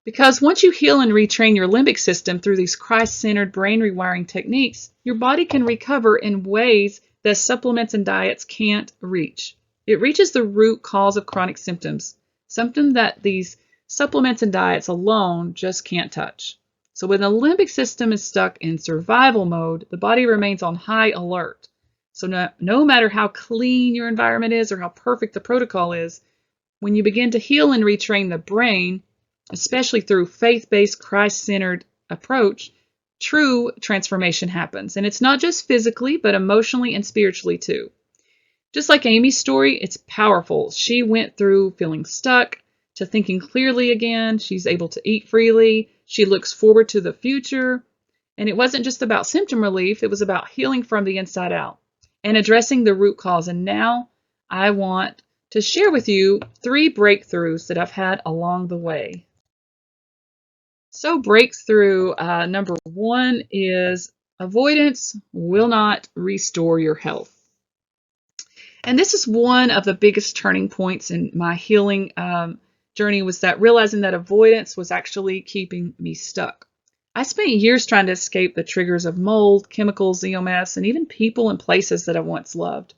Because once you heal and retrain your limbic system through these Christ-centered brain rewiring techniques, your body can recover in ways that supplements and diets can't reach. It reaches the root cause of chronic symptoms, something that these supplements and diets alone just can't touch. So when the limbic system is stuck in survival mode, the body remains on high alert. So no matter how clean your environment is or how perfect the protocol is, when you begin to heal and retrain the brain, especially through faith-based, Christ-centered approach, true transformation happens. And it's not just physically, but emotionally and spiritually too. Just like Amy's story, it's powerful. She went through feeling stuck to thinking clearly again. She's able to eat freely. She looks forward to the future. And it wasn't just about symptom relief. It was about healing from the inside out and addressing the root cause. And now I want to share with you 3 breakthroughs that I've had along the way. So breakthrough number 1 is avoidance will not restore your health. And this is one of the biggest turning points in my healing journey, was that realizing that avoidance was actually keeping me stuck. I spent years trying to escape the triggers of mold, chemicals, EMFs, and even people and places that I once loved.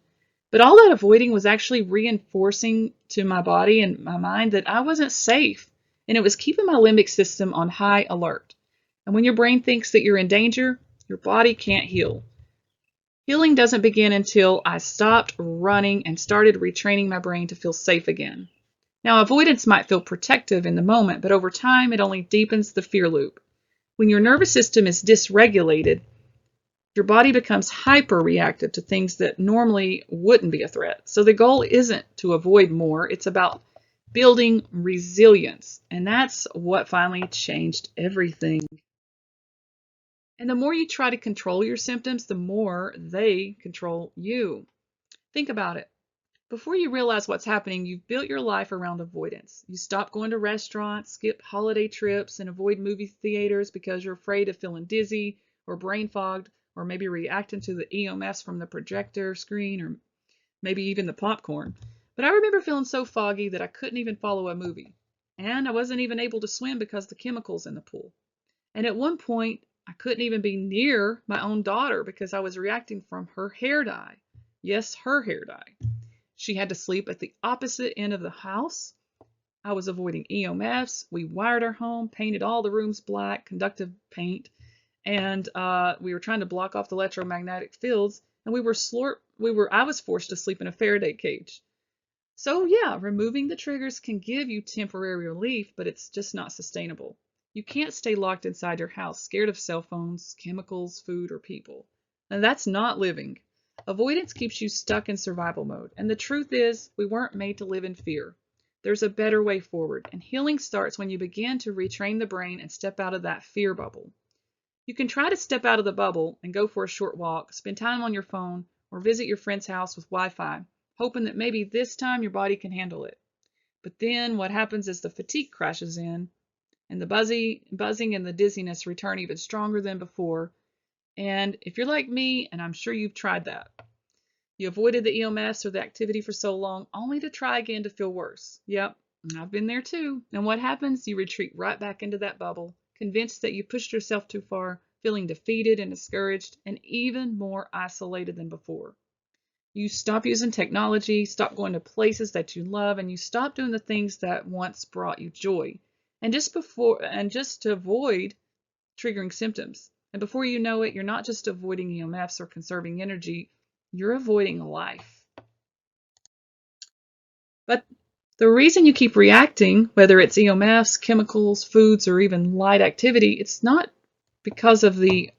But all that avoiding was actually reinforcing to my body and my mind that I wasn't safe. And it was keeping my limbic system on high alert. And when your brain thinks that you're in danger, your body can't heal. Healing doesn't begin until I stopped running and started retraining my brain to feel safe again. Now, avoidance might feel protective in the moment, but over time, it only deepens the fear loop. When your nervous system is dysregulated, your body becomes hyper-reactive to things that normally wouldn't be a threat. So the goal isn't to avoid more, it's about building resilience. And that's what finally changed everything. And the more you try to control your symptoms, the more they control you. Think about it. Before you realize what's happening, you've built your life around avoidance. You stop going to restaurants, skip holiday trips, and avoid movie theaters because you're afraid of feeling dizzy or brain fogged, or maybe reacting to the EMS from the projector screen, or maybe even the popcorn. But I remember feeling so foggy that I couldn't even follow a movie. And I wasn't even able to swim because of the chemicals in the pool. And at one point, I couldn't even be near my own daughter because I was reacting from her hair dye. Yes, her hair dye. She had to sleep at the opposite end of the house. I was avoiding EMFs. We wired our home, painted all the rooms black, conductive paint, and we were trying to block off the electromagnetic fields. And I was forced to sleep in a Faraday cage. So yeah, removing the triggers can give you temporary relief, but it's just not sustainable. You can't stay locked inside your house, scared of cell phones, chemicals, food, or people. And that's not living. Avoidance keeps you stuck in survival mode. And the truth is, we weren't made to live in fear. There's a better way forward. And healing starts when you begin to retrain the brain and step out of that fear bubble. You can try to step out of the bubble and go for a short walk, spend time on your phone, or visit your friend's house with Wi-Fi, hoping that maybe this time your body can handle it. But then what happens is the fatigue crashes in, and the buzzing and the dizziness return even stronger than before. And if you're like me, and I'm sure you've tried that, you avoided the EMS or the activity for so long, only to try again to feel worse. Yep, I've been there too. And what happens? You retreat right back into that bubble, convinced that you pushed yourself too far, feeling defeated and discouraged, and even more isolated than before. You stop using technology, stop going to places that you love, and you stop doing the things that once brought you joy. And just to avoid triggering symptoms. And before you know it, you're not just avoiding EMFs or conserving energy, you're avoiding life. But the reason you keep reacting, whether it's EMFs, chemicals, foods, or even light activity, it's not because the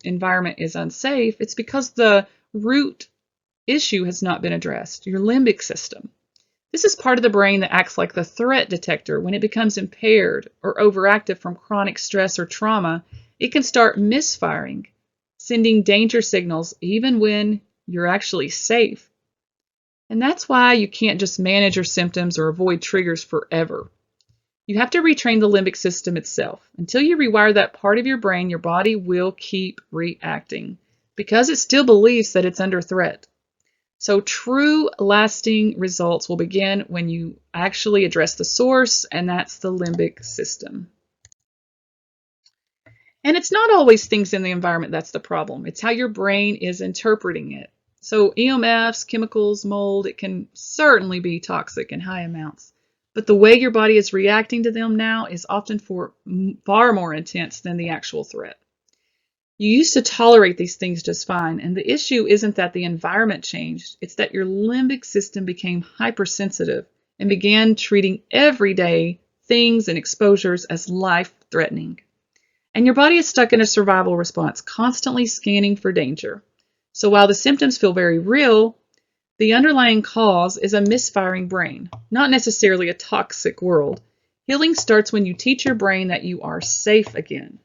environment is unsafe. It's because the root issue has not been addressed, your limbic system. This is part of the brain that acts like the threat detector. When it becomes impaired or overactive from chronic stress or trauma, it can start misfiring, sending danger signals even when you're actually safe. And that's why you can't just manage your symptoms or avoid triggers forever. You have to retrain the limbic system itself. Until you rewire that part of your brain, your body will keep reacting because it still believes that it's under threat. So true lasting results will begin when you actually address the source, and that's the limbic system. And it's not always things in the environment that's the problem. It's how your brain is interpreting it. So EMFs, chemicals, mold, it can certainly be toxic in high amounts. But the way your body is reacting to them now is often far more intense than the actual threat. You used to tolerate these things just fine, and the issue isn't that the environment changed, it's that your limbic system became hypersensitive and began treating everyday things and exposures as life-threatening. And your body is stuck in a survival response, constantly scanning for danger. So while the symptoms feel very real, the underlying cause is a misfiring brain, not necessarily a toxic world. Healing starts when you teach your brain that you are safe again.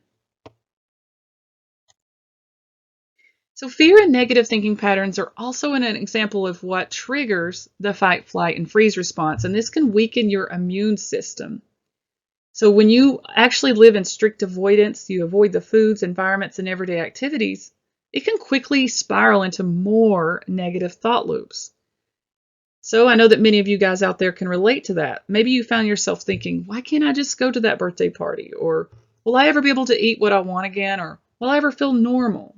So fear and negative thinking patterns are also an example of what triggers the fight, flight, and freeze response, and this can weaken your immune system. So when you actually live in strict avoidance, you avoid the foods, environments, and everyday activities, it can quickly spiral into more negative thought loops. So I know that many of you guys out there can relate to that. Maybe you found yourself thinking, why can't I just go to that birthday party? Or will I ever be able to eat what I want again? Or will I ever feel normal?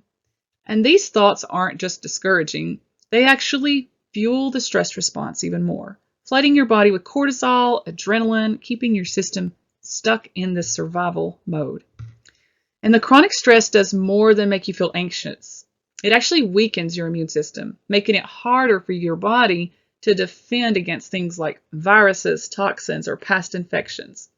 And these thoughts aren't just discouraging, they actually fuel the stress response even more, flooding your body with cortisol, adrenaline, keeping your system stuck in this survival mode. And the chronic stress does more than make you feel anxious. It actually weakens your immune system, making it harder for your body to defend against things like viruses, toxins, or past infections.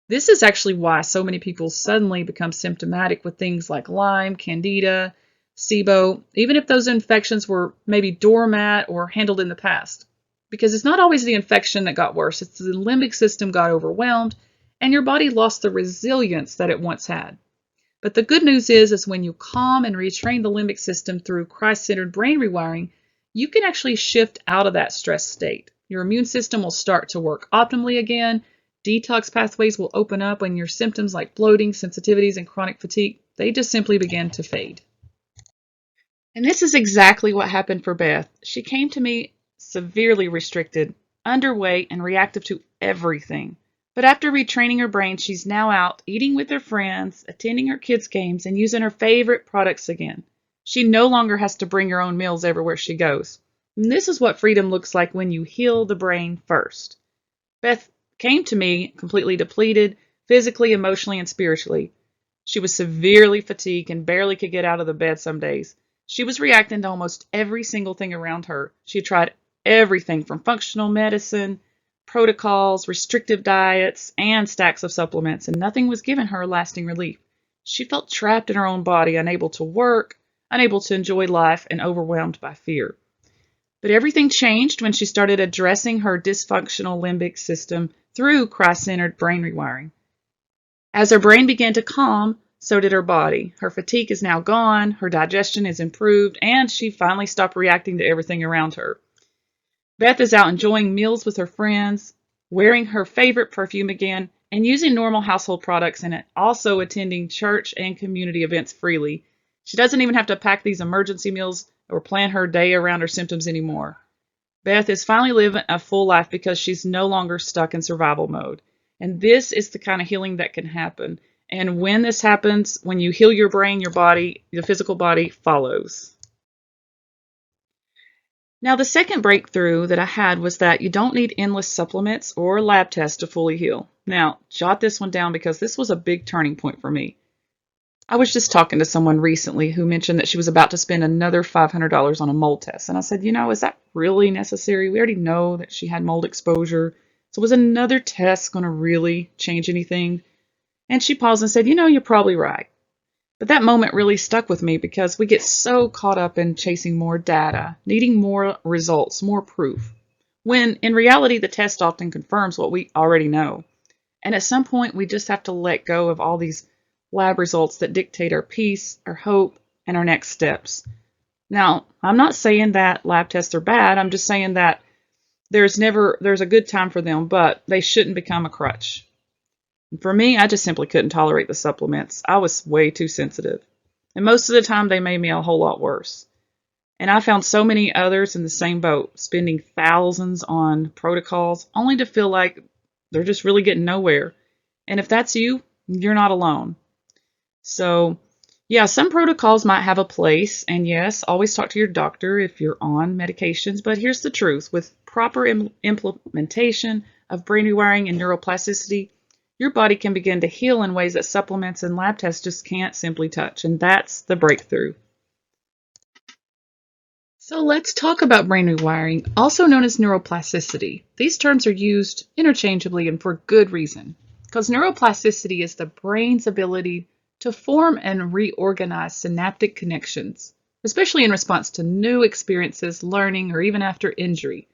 This is actually why so many people suddenly become symptomatic with things like Lyme, Candida, SIBO, even if those infections were maybe doormat or handled in the past. Because it's not always the infection that got worse, it's the limbic system got overwhelmed and your body lost the resilience that it once had. But the good news is when you calm and retrain the limbic system through Christ-centered brain rewiring, you can actually shift out of that stress state. Your immune system will start to work optimally again, detox pathways will open up, and your symptoms like bloating, sensitivities, and chronic fatigue, they just simply begin to fade. And this is exactly what happened for Beth. She came to me severely restricted, underweight, and reactive to everything. But after retraining her brain, she's now out eating with her friends, attending her kids' games, and using her favorite products again. She no longer has to bring her own meals everywhere she goes. And this is what freedom looks like when you heal the brain first. Beth came to me completely depleted, physically, emotionally, and spiritually. She was severely fatigued and barely could get out of the bed some days. She was reacting to almost every single thing around her. She tried everything from functional medicine, protocols, restrictive diets, and stacks of supplements, and nothing was giving her lasting relief. She felt trapped in her own body, unable to work, unable to enjoy life, and overwhelmed by fear. But everything changed when she started addressing her dysfunctional limbic system through Christ-centered brain rewiring. As her brain began to calm, so did her body. Her fatigue is now gone, her digestion is improved, and she finally stopped reacting to everything around her. Beth is out enjoying meals with her friends, wearing her favorite perfume again, and using normal household products, and also attending church and community events freely. She doesn't even have to pack these emergency meals or plan her day around her symptoms anymore. Beth is finally living a full life because she's no longer stuck in survival mode. And this is the kind of healing that can happen. And when this happens, when you heal your brain, your body, the physical body follows. Now, the second breakthrough that I had was that you don't need endless supplements or lab tests to fully heal. Now, jot this one down because this was a big turning point for me. I was just talking to someone recently who mentioned that she was about to spend another $500 on a mold test. And I said, is that really necessary? We already know that she had mold exposure. So was another test going to really change anything? And she paused and said, you're probably right. But that moment really stuck with me because we get so caught up in chasing more data, needing more results, more proof, when in reality the test often confirms what we already know. And at some point we just have to let go of all these lab results that dictate our peace, our hope, and our next steps. Now, I'm not saying that lab tests are bad. I'm just saying that there's a good time for them, but they shouldn't become a crutch. For me, I just simply couldn't tolerate the supplements. I was way too sensitive. And most of the time, they made me a whole lot worse. And I found so many others in the same boat, spending thousands on protocols, only to feel like they're just really getting nowhere. And if that's you, you're not alone. So, yeah, some protocols might have a place. And yes, always talk to your doctor if you're on medications. But here's the truth. With proper implementation of brain rewiring and neuroplasticity, your body can begin to heal in ways that supplements and lab tests just can't simply touch. And that's the breakthrough. So let's talk about brain rewiring, also known as neuroplasticity. These terms are used interchangeably and for good reason, because neuroplasticity is the brain's ability to form and reorganize synaptic connections, especially in response to new experiences, learning, or even after injury.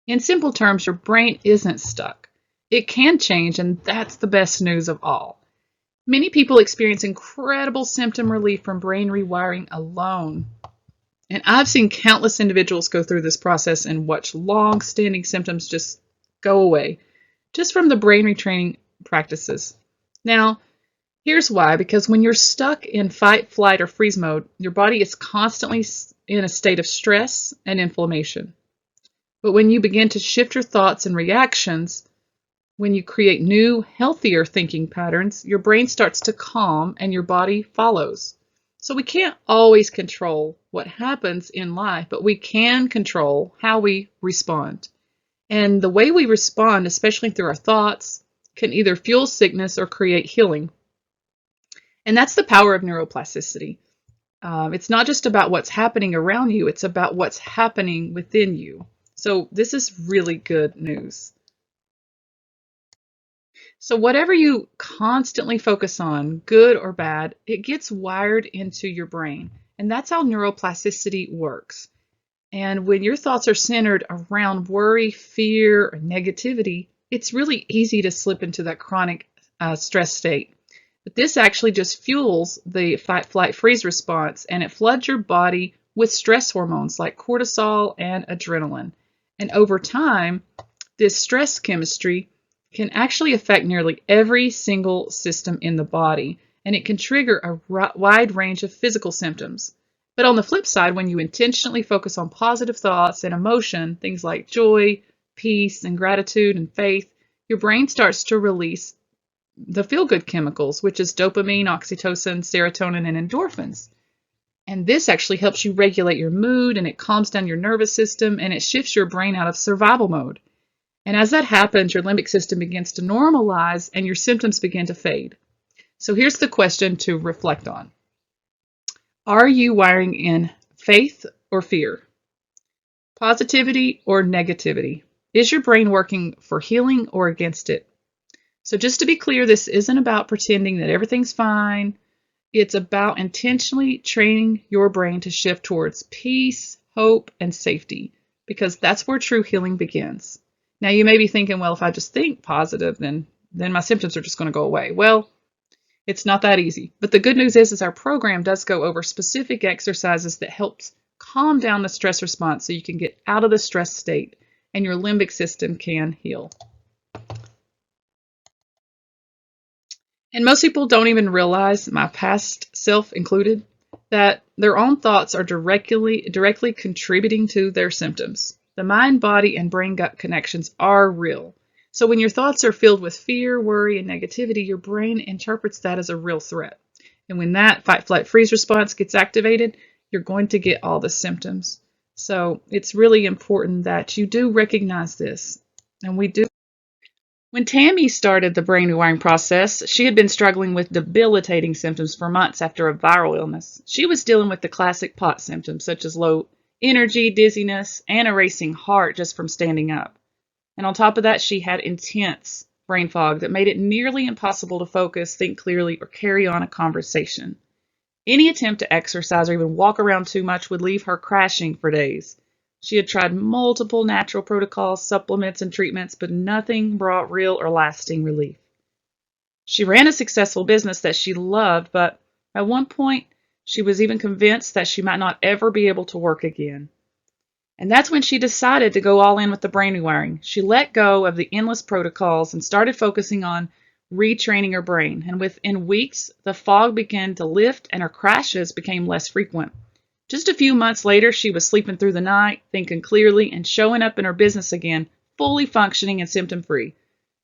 In simple terms, your brain isn't stuck. It can change, and that's the best news of all. Many people experience incredible symptom relief from brain rewiring alone. And I've seen countless individuals go through this process and watch long-standing symptoms just go away, just from the brain retraining practices. Now, here's why. Because when you're stuck in fight, flight, or freeze mode, your body is constantly in a state of stress and inflammation. But when you begin to shift your thoughts and reactions, when you create new, healthier thinking patterns, your brain starts to calm and your body follows. So we can't always control what happens in life, but we can control how we respond. And the way we respond, especially through our thoughts, can either fuel sickness or create healing. And that's the power of neuroplasticity. It's not just about what's happening around you, it's about what's happening within you. So this is really good news. So whatever you constantly focus on, good or bad, it gets wired into your brain. And that's how neuroplasticity works. And when your thoughts are centered around worry, fear, or negativity, it's really easy to slip into that chronic stress state. But this actually just fuels the fight, flight, freeze response, and it floods your body with stress hormones like cortisol and adrenaline. And over time, this stress chemistry can actually affect nearly every single system in the body, and it can trigger a wide range of physical symptoms. But on the flip side, when you intentionally focus on positive thoughts and emotion, things like joy, peace, and gratitude and faith, your brain starts to release the feel-good chemicals, which is dopamine, oxytocin, serotonin, and endorphins. And this actually helps you regulate your mood, and it calms down your nervous system, and it shifts your brain out of survival mode. And as that happens, your limbic system begins to normalize and your symptoms begin to fade. So here's the question to reflect on. Are you wiring in faith or fear? Positivity or negativity? Is your brain working for healing or against it? So just to be clear, this isn't about pretending that everything's fine. It's about intentionally training your brain to shift towards peace, hope, and safety, because that's where true healing begins. Now, you may be thinking, well, if I just think positive, then my symptoms are just going to go away. Well, It's not that easy. But the good news is our program does go over specific exercises that helps calm down the stress response so you can get out of the stress state and your limbic system can heal. And most people don't even realize, my past self included, that their own thoughts are directly contributing to their symptoms. The mind, body, and brain-gut connections are real. So when your thoughts are filled with fear, worry, and negativity, your brain interprets that as a real threat. And when that fight, flight, freeze response gets activated, you're going to get all the symptoms. So it's really important that you do recognize this. And we do. When Tammy started the brain rewiring process, she had been struggling with debilitating symptoms for months after a viral illness. She was dealing with the classic pot symptoms, such as low energy, dizziness, and a racing heart just from standing up. And on top of that, she had intense brain fog that made it nearly impossible to focus, think clearly, or carry on a conversation. Any attempt to exercise or even walk around too much would leave her crashing for days. She had tried multiple natural protocols, supplements, and treatments, but nothing brought real or lasting relief. She ran a successful business that she loved, but at one point, she was even convinced that she might not ever be able to work again. And that's when she decided to go all in with the brain rewiring. She let go of the endless protocols and started focusing on retraining her brain. And within weeks, the fog began to lift and her crashes became less frequent. Just a few months later, she was sleeping through the night, thinking clearly, and showing up in her business again, fully functioning and symptom-free.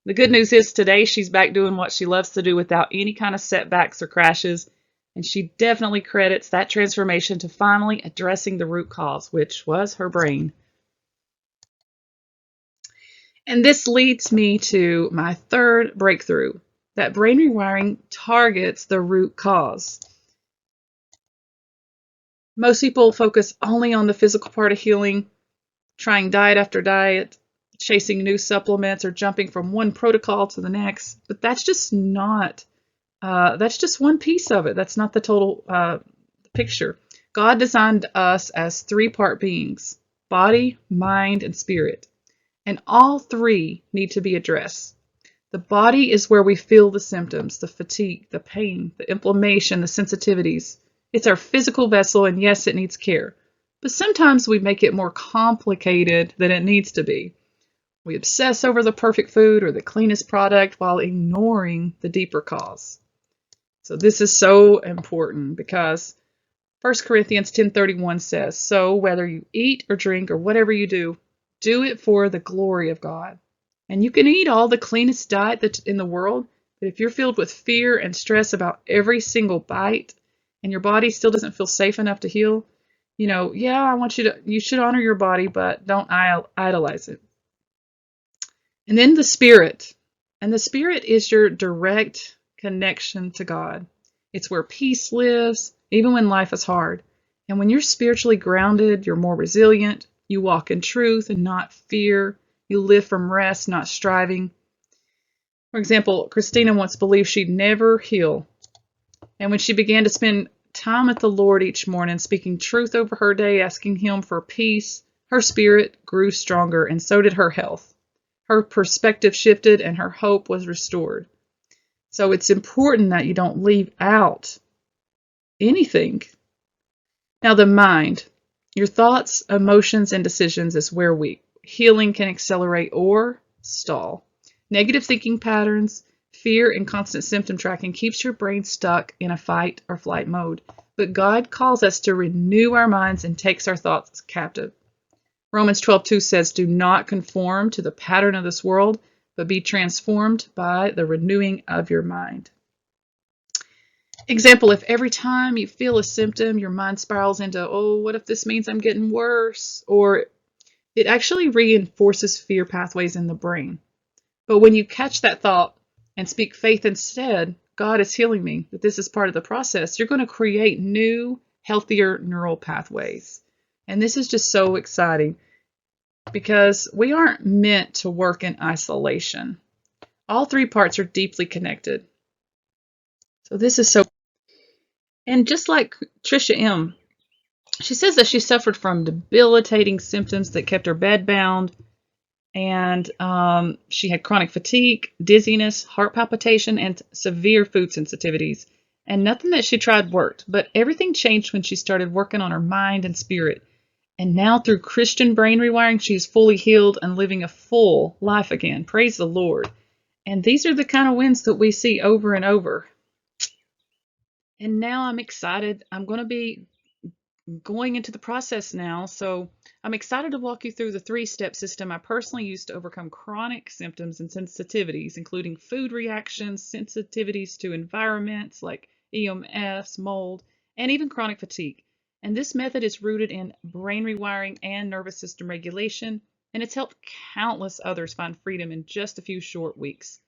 The good news is today she's back doing what she loves to do without any kind of setbacks or crashes, and she definitely credits that transformation to finally addressing the root cause, which was her brain. And this leads me to my third breakthrough, that brain rewiring targets the root cause. Most people focus only on the physical part of healing, trying diet after diet, chasing new supplements, or jumping from one protocol to the next. But that's just not, that's just one piece of it. That's not the total picture. God designed us as three-part beings, body, mind, and spirit. And all three need to be addressed. The body is where we feel the symptoms, the fatigue, the pain, the inflammation, the sensitivities. It's our physical vessel, and yes, it needs care. But sometimes we make it more complicated than it needs to be. We obsess over the perfect food or the cleanest product while ignoring the deeper cause. So this is so important because 1 Corinthians 10:31 says, "So whether you eat or drink or whatever you do, do it for the glory of God." And you can eat all the cleanest diet that's in the world, but if you're filled with fear and stress about every single bite, and your body still doesn't feel safe enough to heal, I want you should honor your body, but don't idolize it. And then the spirit. And the spirit is your direct connection to God. It's where peace lives, even when life is hard. And when you're spiritually grounded, you're more resilient. You walk in truth and not fear. You live from rest, not striving. For example, Christina once believed she'd never heal. And when she began to spend time with the Lord each morning, speaking truth over her day, asking Him for peace, her spirit grew stronger, and so did her health. Her perspective shifted, and her hope was restored. So it's important that you don't leave out anything. Now, the mind, your thoughts, emotions, and decisions is where healing can accelerate or stall. Negative thinking patterns, fear, and constant symptom tracking keeps your brain stuck in a fight or flight mode. But God calls us to renew our minds and takes our thoughts captive. Romans 12:2 says, "Do not conform to the pattern of this world, but be transformed by the renewing of your mind." Example, if every time you feel a symptom, your mind spirals into, "Oh, what if this means I'm getting worse?" Or it actually reinforces fear pathways in the brain. But when you catch that thought and speak faith instead, God is healing me, that this is part of the process, you're going to create new, healthier neural pathways. And this is just so exciting because we aren't meant to work in isolation. All three parts are deeply connected. So this is so. And just like Trisha M., she says that she suffered from debilitating symptoms that kept her bedbound, And she had chronic fatigue, dizziness, heart palpitation, and severe food sensitivities. And nothing that she tried worked, but everything changed when she started working on her mind and spirit. And now, through Christian brain rewiring, she's fully healed and living a full life again. Praise the Lord. And these are the kind of wins that we see over and over. And now I'm excited. I'm going to be going into the process now. So I'm excited to walk you through the 3-step system I personally use to overcome chronic symptoms and sensitivities, including food reactions, sensitivities to environments like EMFs, mold, and even chronic fatigue. And this method is rooted in brain rewiring and nervous system regulation, and it's helped countless others find freedom in just a few short weeks.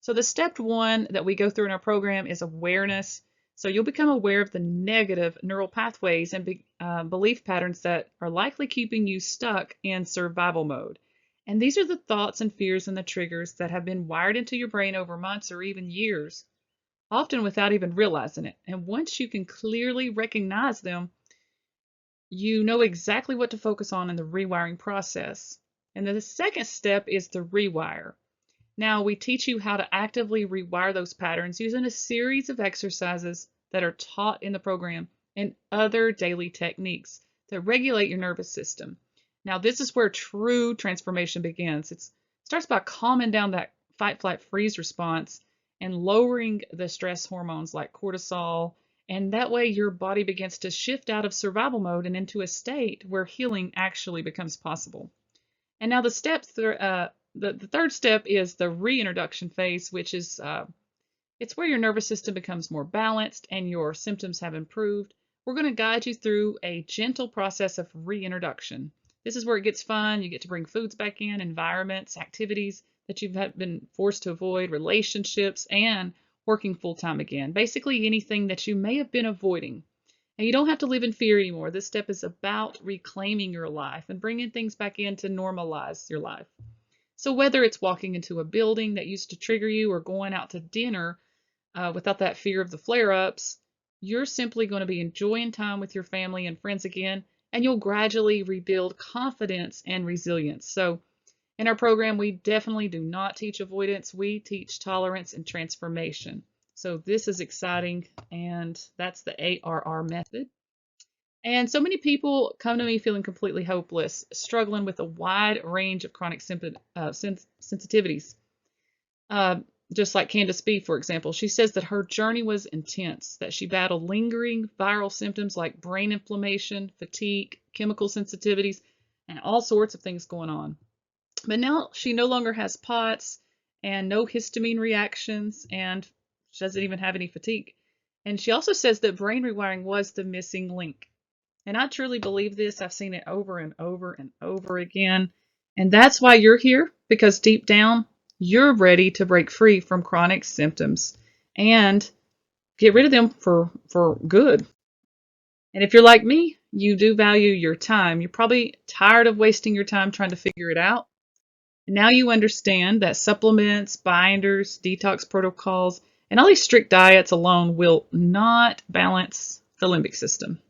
So the step 1 that we go through in our program is awareness. So you'll become aware of the negative neural pathways and belief patterns that are likely keeping you stuck in survival mode. And these are the thoughts and fears and the triggers that have been wired into your brain over months or even years, often without even realizing it. And once you can clearly recognize them, you know exactly what to focus on in the rewiring process. And then the second step is the rewire. Now, we teach you how to actively rewire those patterns using a series of exercises that are taught in the program and other daily techniques that regulate your nervous system. Now, this is where true transformation begins. It starts by calming down that fight, flight, freeze response and lowering the stress hormones like cortisol. And that way, your body begins to shift out of survival mode and into a state where healing actually becomes possible. And now the third step is the reintroduction phase, which is it's where your nervous system becomes more balanced and your symptoms have improved. We're going to guide you through a gentle process of reintroduction. This is where it gets fun. You get to bring foods back in, environments, activities that you've been forced to avoid, relationships, and working full time again. Basically, anything that you may have been avoiding. And you don't have to live in fear anymore. This step is about reclaiming your life and bringing things back in to normalize your life. So whether it's walking into a building that used to trigger you or going out to dinner without that fear of the flare-ups, you're simply going to be enjoying time with your family and friends again, and you'll gradually rebuild confidence and resilience. So in our program, we definitely do not teach avoidance. We teach tolerance and transformation. So this is exciting, and that's the ARR method. And so many people come to me feeling completely hopeless, struggling with a wide range of chronic sensitivities. Just like Candace B, for example, she says that her journey was intense, that she battled lingering viral symptoms like brain inflammation, fatigue, chemical sensitivities, and all sorts of things going on. But now she no longer has POTS and no histamine reactions, and she doesn't even have any fatigue. And she also says that brain rewiring was the missing link. And I truly believe this. I've seen it over and over and over again. And that's why you're here, because deep down, you're ready to break free from chronic symptoms and get rid of them for good. And if you're like me, you do value your time. You're probably tired of wasting your time trying to figure it out. Now you understand that supplements, binders, detox protocols, and all these strict diets alone will not balance the limbic system.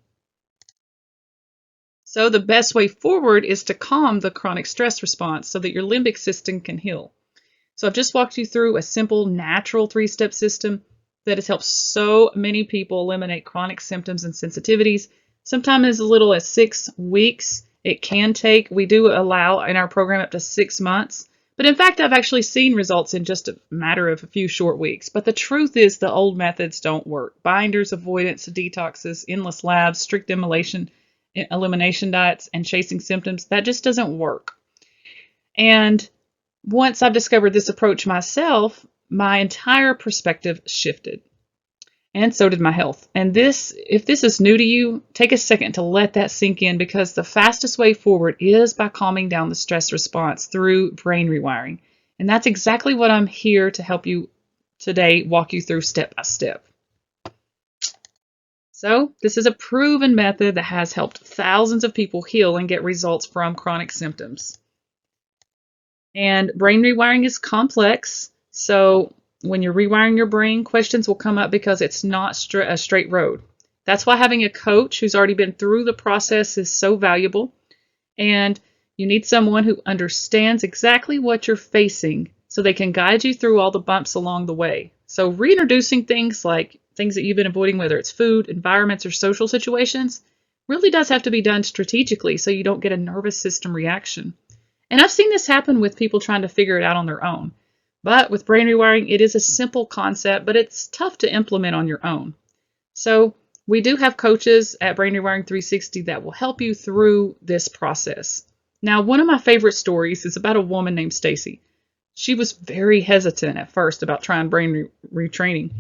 So the best way forward is to calm the chronic stress response so that your limbic system can heal. So I've just walked you through a simple, natural 3-step system that has helped so many people eliminate chronic symptoms and sensitivities, sometimes as little as 6 weeks. It can take, we do allow in our program up to 6 months. But in fact, I've actually seen results in just a matter of a few short weeks. But the truth is the old methods don't work. Binders, avoidance, detoxes, endless labs, strict elimination diets, and chasing symptoms, that just doesn't work. And once I've discovered this approach myself, my entire perspective shifted. And so did my health. And if this is new to you, take a second to let that sink in, because the fastest way forward is by calming down the stress response through brain rewiring. And that's exactly what I'm here to help you today, walk you through step by step. So this is a proven method that has helped thousands of people heal and get results from chronic symptoms. And brain rewiring is complex. So when you're rewiring your brain, questions will come up because it's not a straight road. That's why having a coach who's already been through the process is so valuable. And You need someone who understands exactly what you're facing so they can guide you through all the bumps along the way. So reintroducing things like things that you've been avoiding, whether it's food, environments, or social situations, really does have to be done strategically so you don't get a nervous system reaction. And I've seen this happen with people trying to figure it out on their own. But with brain rewiring, it is a simple concept, but it's tough to implement on your own. So we do have coaches at Brain Rewiring 360 that will help you through this process. Now, one of my favorite stories is about a woman named Stacy. She was very hesitant at first about trying brain retraining.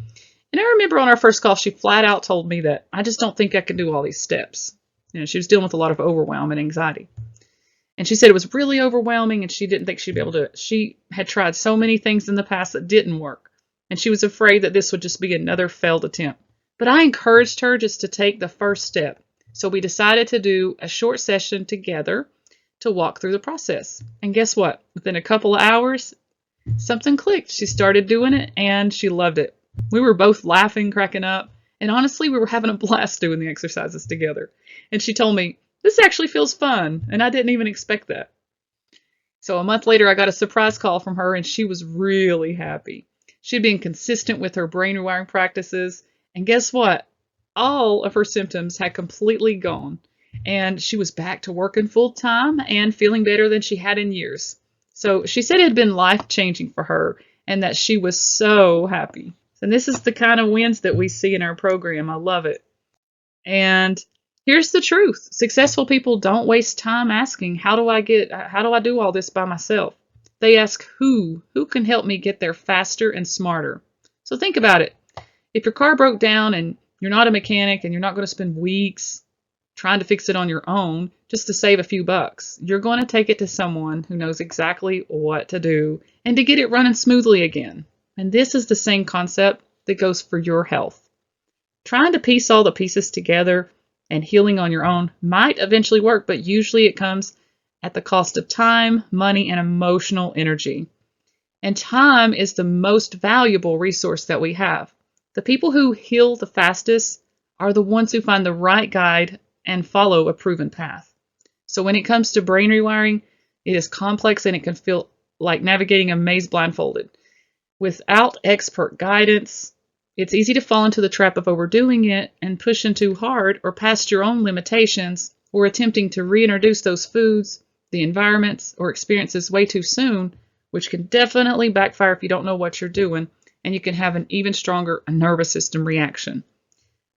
And I remember on our first call, she flat out told me that I just don't think I can do all these steps. She was dealing with a lot of overwhelm and anxiety. And she said it was really overwhelming and she didn't think she'd be able to do it. She had tried so many things in the past that didn't work. And she was afraid that this would just be another failed attempt. But I encouraged her just to take the first step. So we decided to do a short session together to walk through the process. And guess what? Within a couple of hours, something clicked. She started doing it and she loved it. We were both laughing, cracking up. And honestly, we were having a blast doing the exercises together. And she told me, this actually feels fun. And I didn't even expect that. So a month later, I got a surprise call from her and she was really happy. She'd been consistent with her brain rewiring practices. And guess what? All of her symptoms had completely gone. And she was back to working full time and feeling better than she had in years. So she said it had been life-changing for her and that she was so happy. And this is the kind of wins that we see in our program. I love it. And here's the truth. Successful people don't waste time asking, how do I do all this by myself? They ask who can help me get there faster and smarter. So think about it. If your car broke down and you're not a mechanic and you're not going to spend weeks trying to fix it on your own just to save a few bucks, you're going to take it to someone who knows exactly what to do and to get it running smoothly again. And this is the same concept that goes for your health. Trying to piece all the pieces together and healing on your own might eventually work, but usually it comes at the cost of time, money, and emotional energy. And time is the most valuable resource that we have. The people who heal the fastest are the ones who find the right guide and follow a proven path. So when it comes to brain rewiring, it is complex and it can feel like navigating a maze blindfolded. Without expert guidance, it's easy to fall into the trap of overdoing it and pushing too hard or past your own limitations or attempting to reintroduce those foods, the environments, or experiences way too soon, which can definitely backfire if you don't know what you're doing, and you can have an even stronger nervous system reaction.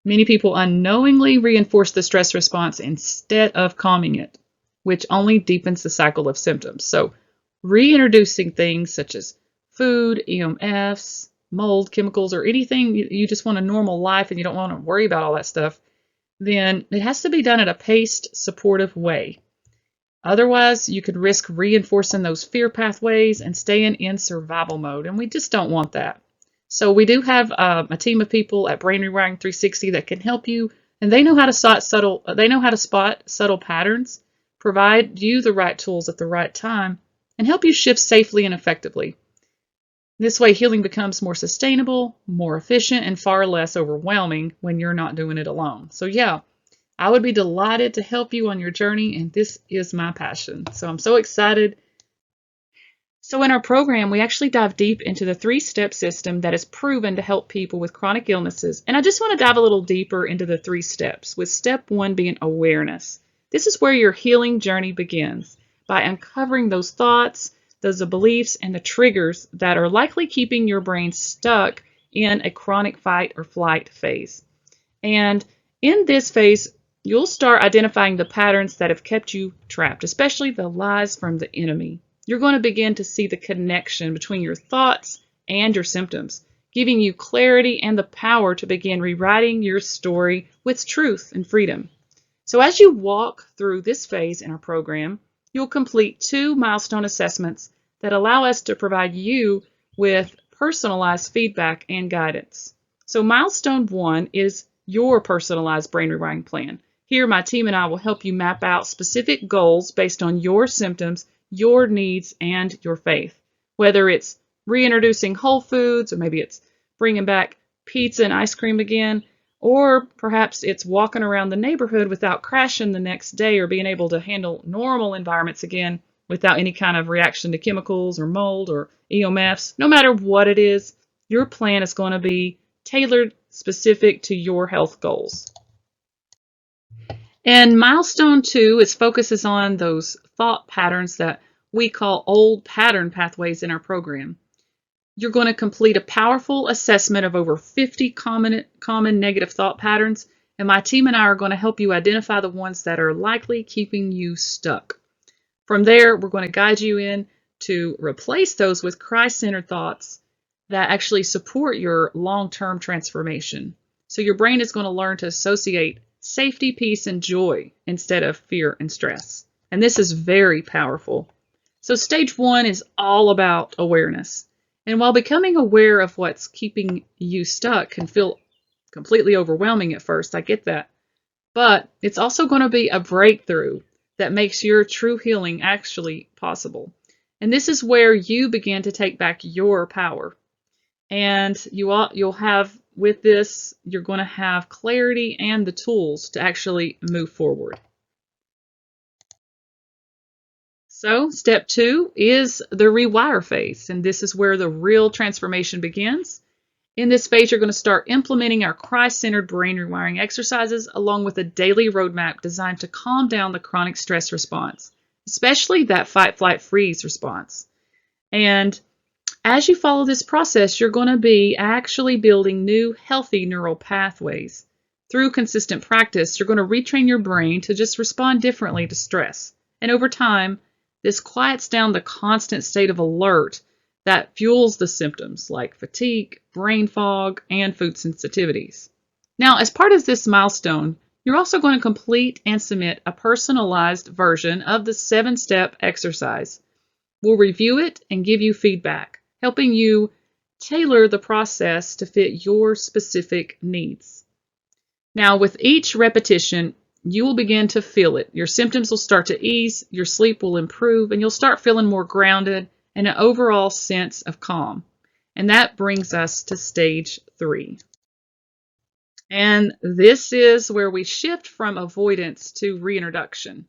Many people unknowingly reinforce the stress response instead of calming it, which only deepens the cycle of symptoms. So reintroducing things such as food, EMFs, mold, chemicals, or anything you just want a normal life and you don't want to worry about all that stuff, then it has to be done in a paced, supportive way. Otherwise, you could risk reinforcing those fear pathways and staying in survival mode, and we just don't want that. So we do have a team of people at Brain Rewiring 360 that can help you, and they know how to spot subtle patterns, provide you the right tools at the right time, and help you shift safely and effectively. This way, healing becomes more sustainable, more efficient, and far less overwhelming when you're not doing it alone. So yeah, I would be delighted to help you on your journey, and this is my passion. So I'm so excited. So in our program, we actually dive deep into the 3-step system that is proven to help people with chronic illnesses. And I just want to dive a little deeper into the 3 steps, with step 1 being awareness. This is where your healing journey begins, by uncovering those thoughts, those beliefs, and the triggers that are likely keeping your brain stuck in a chronic fight or flight phase. And in this phase, you'll start identifying the patterns that have kept you trapped, especially the lies from the enemy. You're going to begin to see the connection between your thoughts and your symptoms, giving you clarity and the power to begin rewriting your story with truth and freedom. So as you walk through this phase in our program, you'll complete 2 milestone assessments that allow us to provide you with personalized feedback and guidance. So milestone 1 is your personalized brain rewiring plan. Here, my team and I will help you map out specific goals based on your symptoms, your needs, and your faith. Whether it's reintroducing whole foods, or maybe it's bringing back pizza and ice cream again, Or perhaps it's walking around the neighborhood without crashing the next day or being able to handle normal environments again without any kind of reaction to chemicals or mold or EMFs. No matter what it is, your plan is going to be tailored specific to your health goals. And milestone 2 focuses on those thought patterns that we call old pattern pathways in our program. You're going to complete a powerful assessment of over 50 common negative thought patterns, and my team and I are going to help you identify the ones that are likely keeping you stuck. From there, we're going to guide you in to replace those with Christ-centered thoughts that actually support your long-term transformation. So your brain is going to learn to associate safety, peace, and joy instead of fear and stress. And this is very powerful. So stage 1 is all about awareness. And while becoming aware of what's keeping you stuck can feel completely overwhelming at first, I get that. But it's also going to be a breakthrough that makes your true healing actually possible. And this is where you begin to take back your power. And you'll have, with this, you're going to have clarity and the tools to actually move forward. So step 2 is the rewire phase, and this is where the real transformation begins. In this phase, you're going to start implementing our Christ-centered brain rewiring exercises along with a daily roadmap designed to calm down the chronic stress response, especially that fight, flight, freeze response. And as you follow this process, you're going to be actually building new healthy neural pathways. Through consistent practice, you're going to retrain your brain to just respond differently to stress. And over time, this quiets down the constant state of alert that fuels the symptoms like fatigue, brain fog, and food sensitivities. Now, as part of this milestone, you're also going to complete and submit a personalized version of the 7-step exercise. We'll review it and give you feedback, helping you tailor the process to fit your specific needs. Now, with each repetition, you will begin to feel it. Your symptoms will start to ease, your sleep will improve, and you'll start feeling more grounded and an overall sense of calm. And that brings us to stage 3. And this is where we shift from avoidance to reintroduction.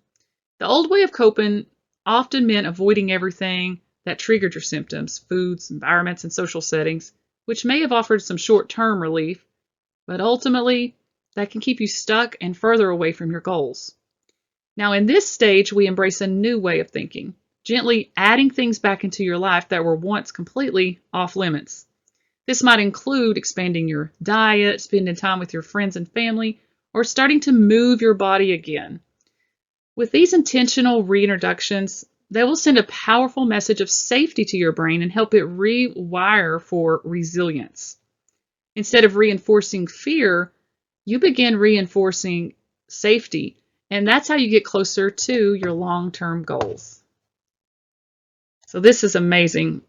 The old way of coping often meant avoiding everything that triggered your symptoms, foods, environments, and social settings, which may have offered some short-term relief, but ultimately that can keep you stuck and further away from your goals. Now, in this stage, we embrace a new way of thinking, gently adding things back into your life that were once completely off limits. This might include expanding your diet, spending time with your friends and family, or starting to move your body again. With these intentional reintroductions, they will send a powerful message of safety to your brain and help it rewire for resilience. Instead of reinforcing fear, you begin reinforcing safety, and that's how you get closer to your long-term goals. So this is amazing.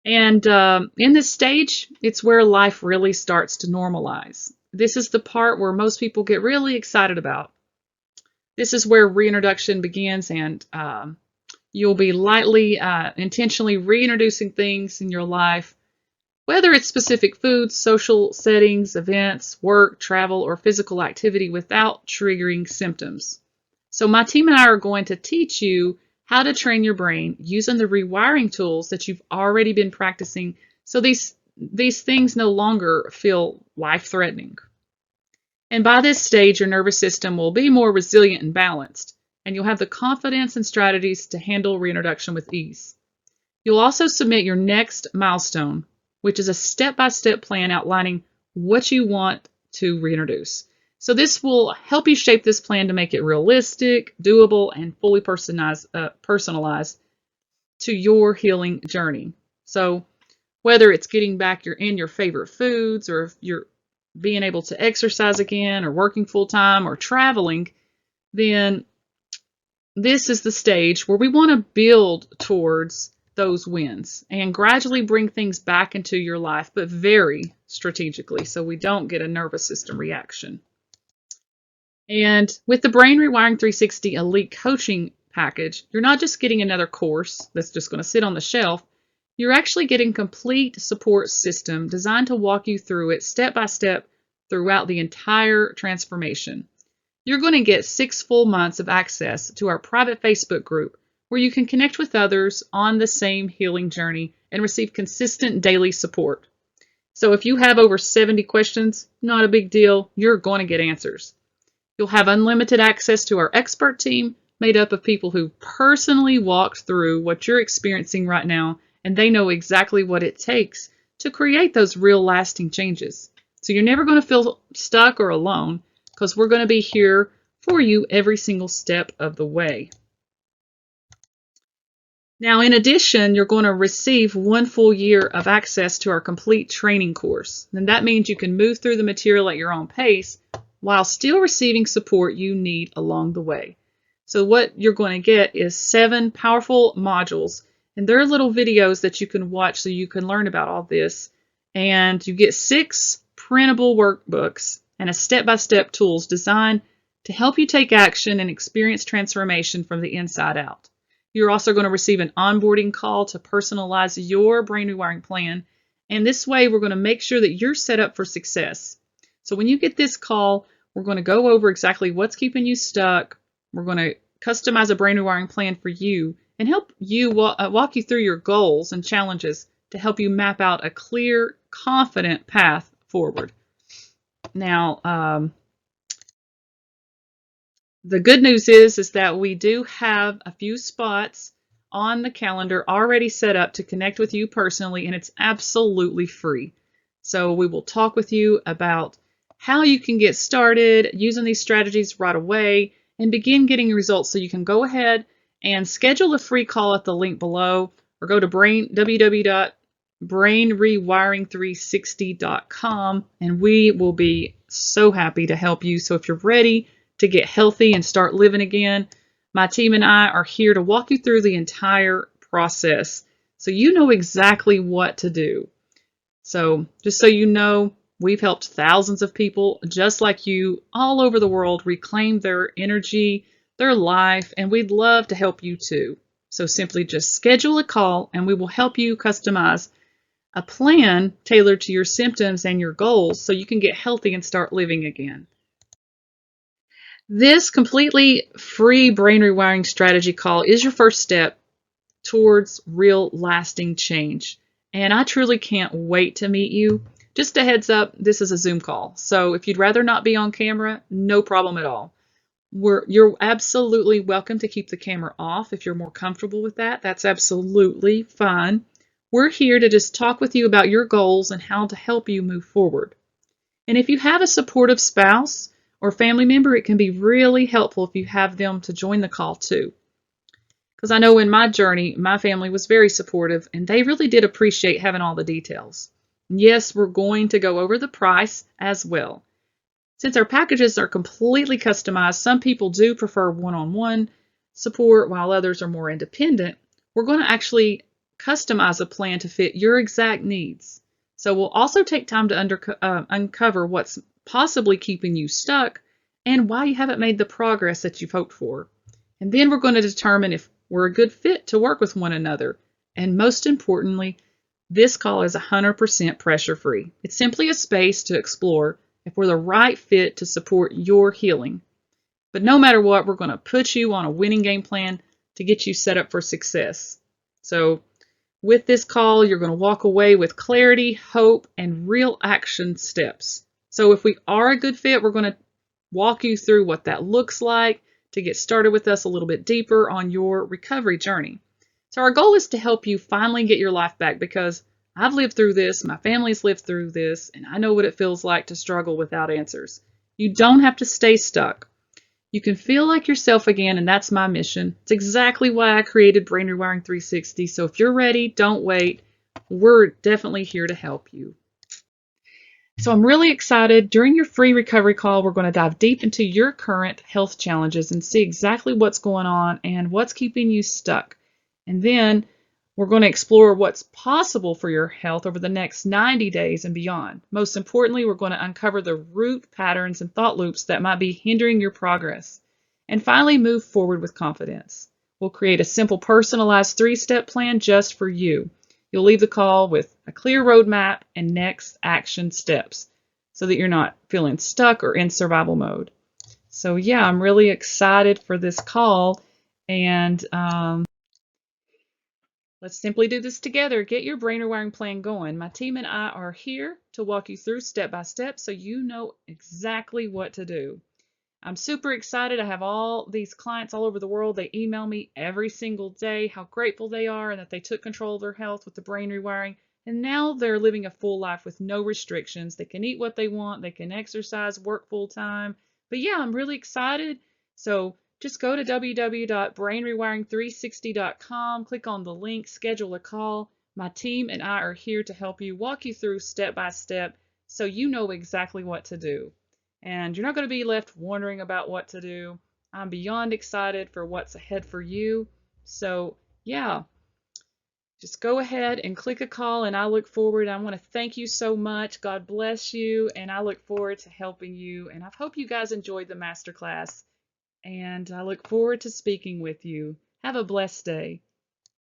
And in this stage, it's where life really starts to normalize. This is the part where most people get really excited about. This is where reintroduction begins, and you'll be lightly, intentionally reintroducing things in your life, whether it's specific foods, social settings, events, work, travel, or physical activity without triggering symptoms. So my team and I are going to teach you how to train your brain using the rewiring tools that you've already been practicing, so these things no longer feel life-threatening. And by this stage, your nervous system will be more resilient and balanced, and you'll have the confidence and strategies to handle reintroduction with ease. You'll also submit your next milestone, which is a step-by-step plan outlining what you want to reintroduce. So this will help you shape this plan to make it realistic, doable, and fully personalized to your healing journey. So whether it's getting back your favorite foods, or if you're being able to exercise again, or working full-time, or traveling, then this is the stage where we want to build towards those wins and gradually bring things back into your life, but very strategically, so we don't get a nervous system reaction. And with the Brain Rewiring 360 Elite Coaching Package, you're not just getting another course that's just going to sit on the shelf. You're actually getting a complete support system designed to walk you through it step by step throughout the entire transformation. You're going to get 6 full months of access to our private Facebook group where you can connect with others on the same healing journey and receive consistent daily support. So if you have over 70 questions, not a big deal, you're going to get answers. You'll have unlimited access to our expert team made up of people who personally walked through what you're experiencing right now, and they know exactly what it takes to create those real lasting changes. So you're never going to feel stuck or alone because we're going to be here for you every single step of the way. Now, in addition, you're going to receive 1 full year of access to our complete training course. And that means you can move through the material at your own pace while still receiving support you need along the way. So what you're going to get is 7 powerful modules, and they're little videos that you can watch so you can learn about all this. And you get 6 printable workbooks and a step-by-step tools designed to help you take action and experience transformation from the inside out. You're also going to receive an onboarding call to personalize your brain rewiring plan. And this way, we're going to make sure that you're set up for success. So when you get this call, we're going to go over exactly what's keeping you stuck. We're going to customize a brain rewiring plan for you and help you walk you through your goals and challenges to help you map out a clear, confident path forward. Now, the good news is that we do have a few spots on the calendar already set up to connect with you personally, and it's absolutely free. So we will talk with you about how you can get started using these strategies right away and begin getting results. So you can go ahead and schedule a free call at the link below, or go to www.brainrewiring360.com, and we will be so happy to help you. So if you're ready to get healthy and start living again, my team and I are here to walk you through the entire process so you know exactly what to do. So just so you know, we've helped thousands of people just like you all over the world reclaim their energy, their life, and we'd love to help you too. So simply just schedule a call and we will help you customize a plan tailored to your symptoms and your goals so you can get healthy and start living again. This completely free brain rewiring strategy call is your first step towards real lasting change. And I truly can't wait to meet you. Just a heads up, this is a Zoom call. So if you'd rather not be on camera, no problem at all. You're absolutely welcome to keep the camera off if you're more comfortable with that. That's absolutely fine. We're here to just talk with you about your goals and how to help you move forward. And if you have a supportive spouse or family member, it can be really helpful if you have them to join the call too. Because I know in my journey, my family was very supportive and they really did appreciate having all the details. And yes, we're going to go over the price as well. Since our packages are completely customized, some people do prefer one-on-one support while others are more independent. We're going to actually customize a plan to fit your exact needs. So we'll also take time to uncover what's possibly keeping you stuck and why you haven't made the progress that you've hoped for. And then we're going to determine if we're a good fit to work with one another. And most importantly, this call is 100% pressure-free. It's simply a space to explore if we're the right fit to support your healing. But no matter what, we're going to put you on a winning game plan to get you set up for success. So with this call, you're going to walk away with clarity, hope, and real action steps. So if we are a good fit, we're going to walk you through what that looks like to get started with us a little bit deeper on your recovery journey. So our goal is to help you finally get your life back, because I've lived through this, my family's lived through this, and I know what it feels like to struggle without answers. You don't have to stay stuck. You can feel like yourself again, and that's my mission. It's exactly why I created Brain Rewiring 360. So if you're ready, don't wait. We're definitely here to help you. So I'm really excited. During your free recovery call, we're going to dive deep into your current health challenges and see exactly what's going on and what's keeping you stuck. And then we're going to explore what's possible for your health over the next 90 days and beyond. Most importantly, we're going to uncover the root patterns and thought loops that might be hindering your progress. And finally, move forward with confidence. We'll create a simple, personalized 3-step plan just for you. You'll leave the call with a clear roadmap and next action steps. so that you're not feeling stuck or in survival mode. So yeah, I'm really excited for this call, and let's simply do this together. Get your brain rewiring plan going. My team and I are here to walk you through step by step so you know exactly what to do. I'm super excited. I have all these clients all over the world. They email me every single day how grateful they are and that they took control of their health with the brain rewiring. And now they're living a full life with no restrictions. They can eat what they want. They can exercise, work full time. But yeah, I'm really excited. So just go to www.brainrewiring360.com, click on the link, schedule a call. My team and I are here to help you, walk you through step by step so you know exactly what to do. And you're not going to be left wondering about what to do. I'm beyond excited for what's ahead for you. So yeah, just go ahead and click a call, and I look forward. I want to thank you so much. God bless you, and I look forward to helping you. And I hope you guys enjoyed the masterclass, and I look forward to speaking with you. Have a blessed day.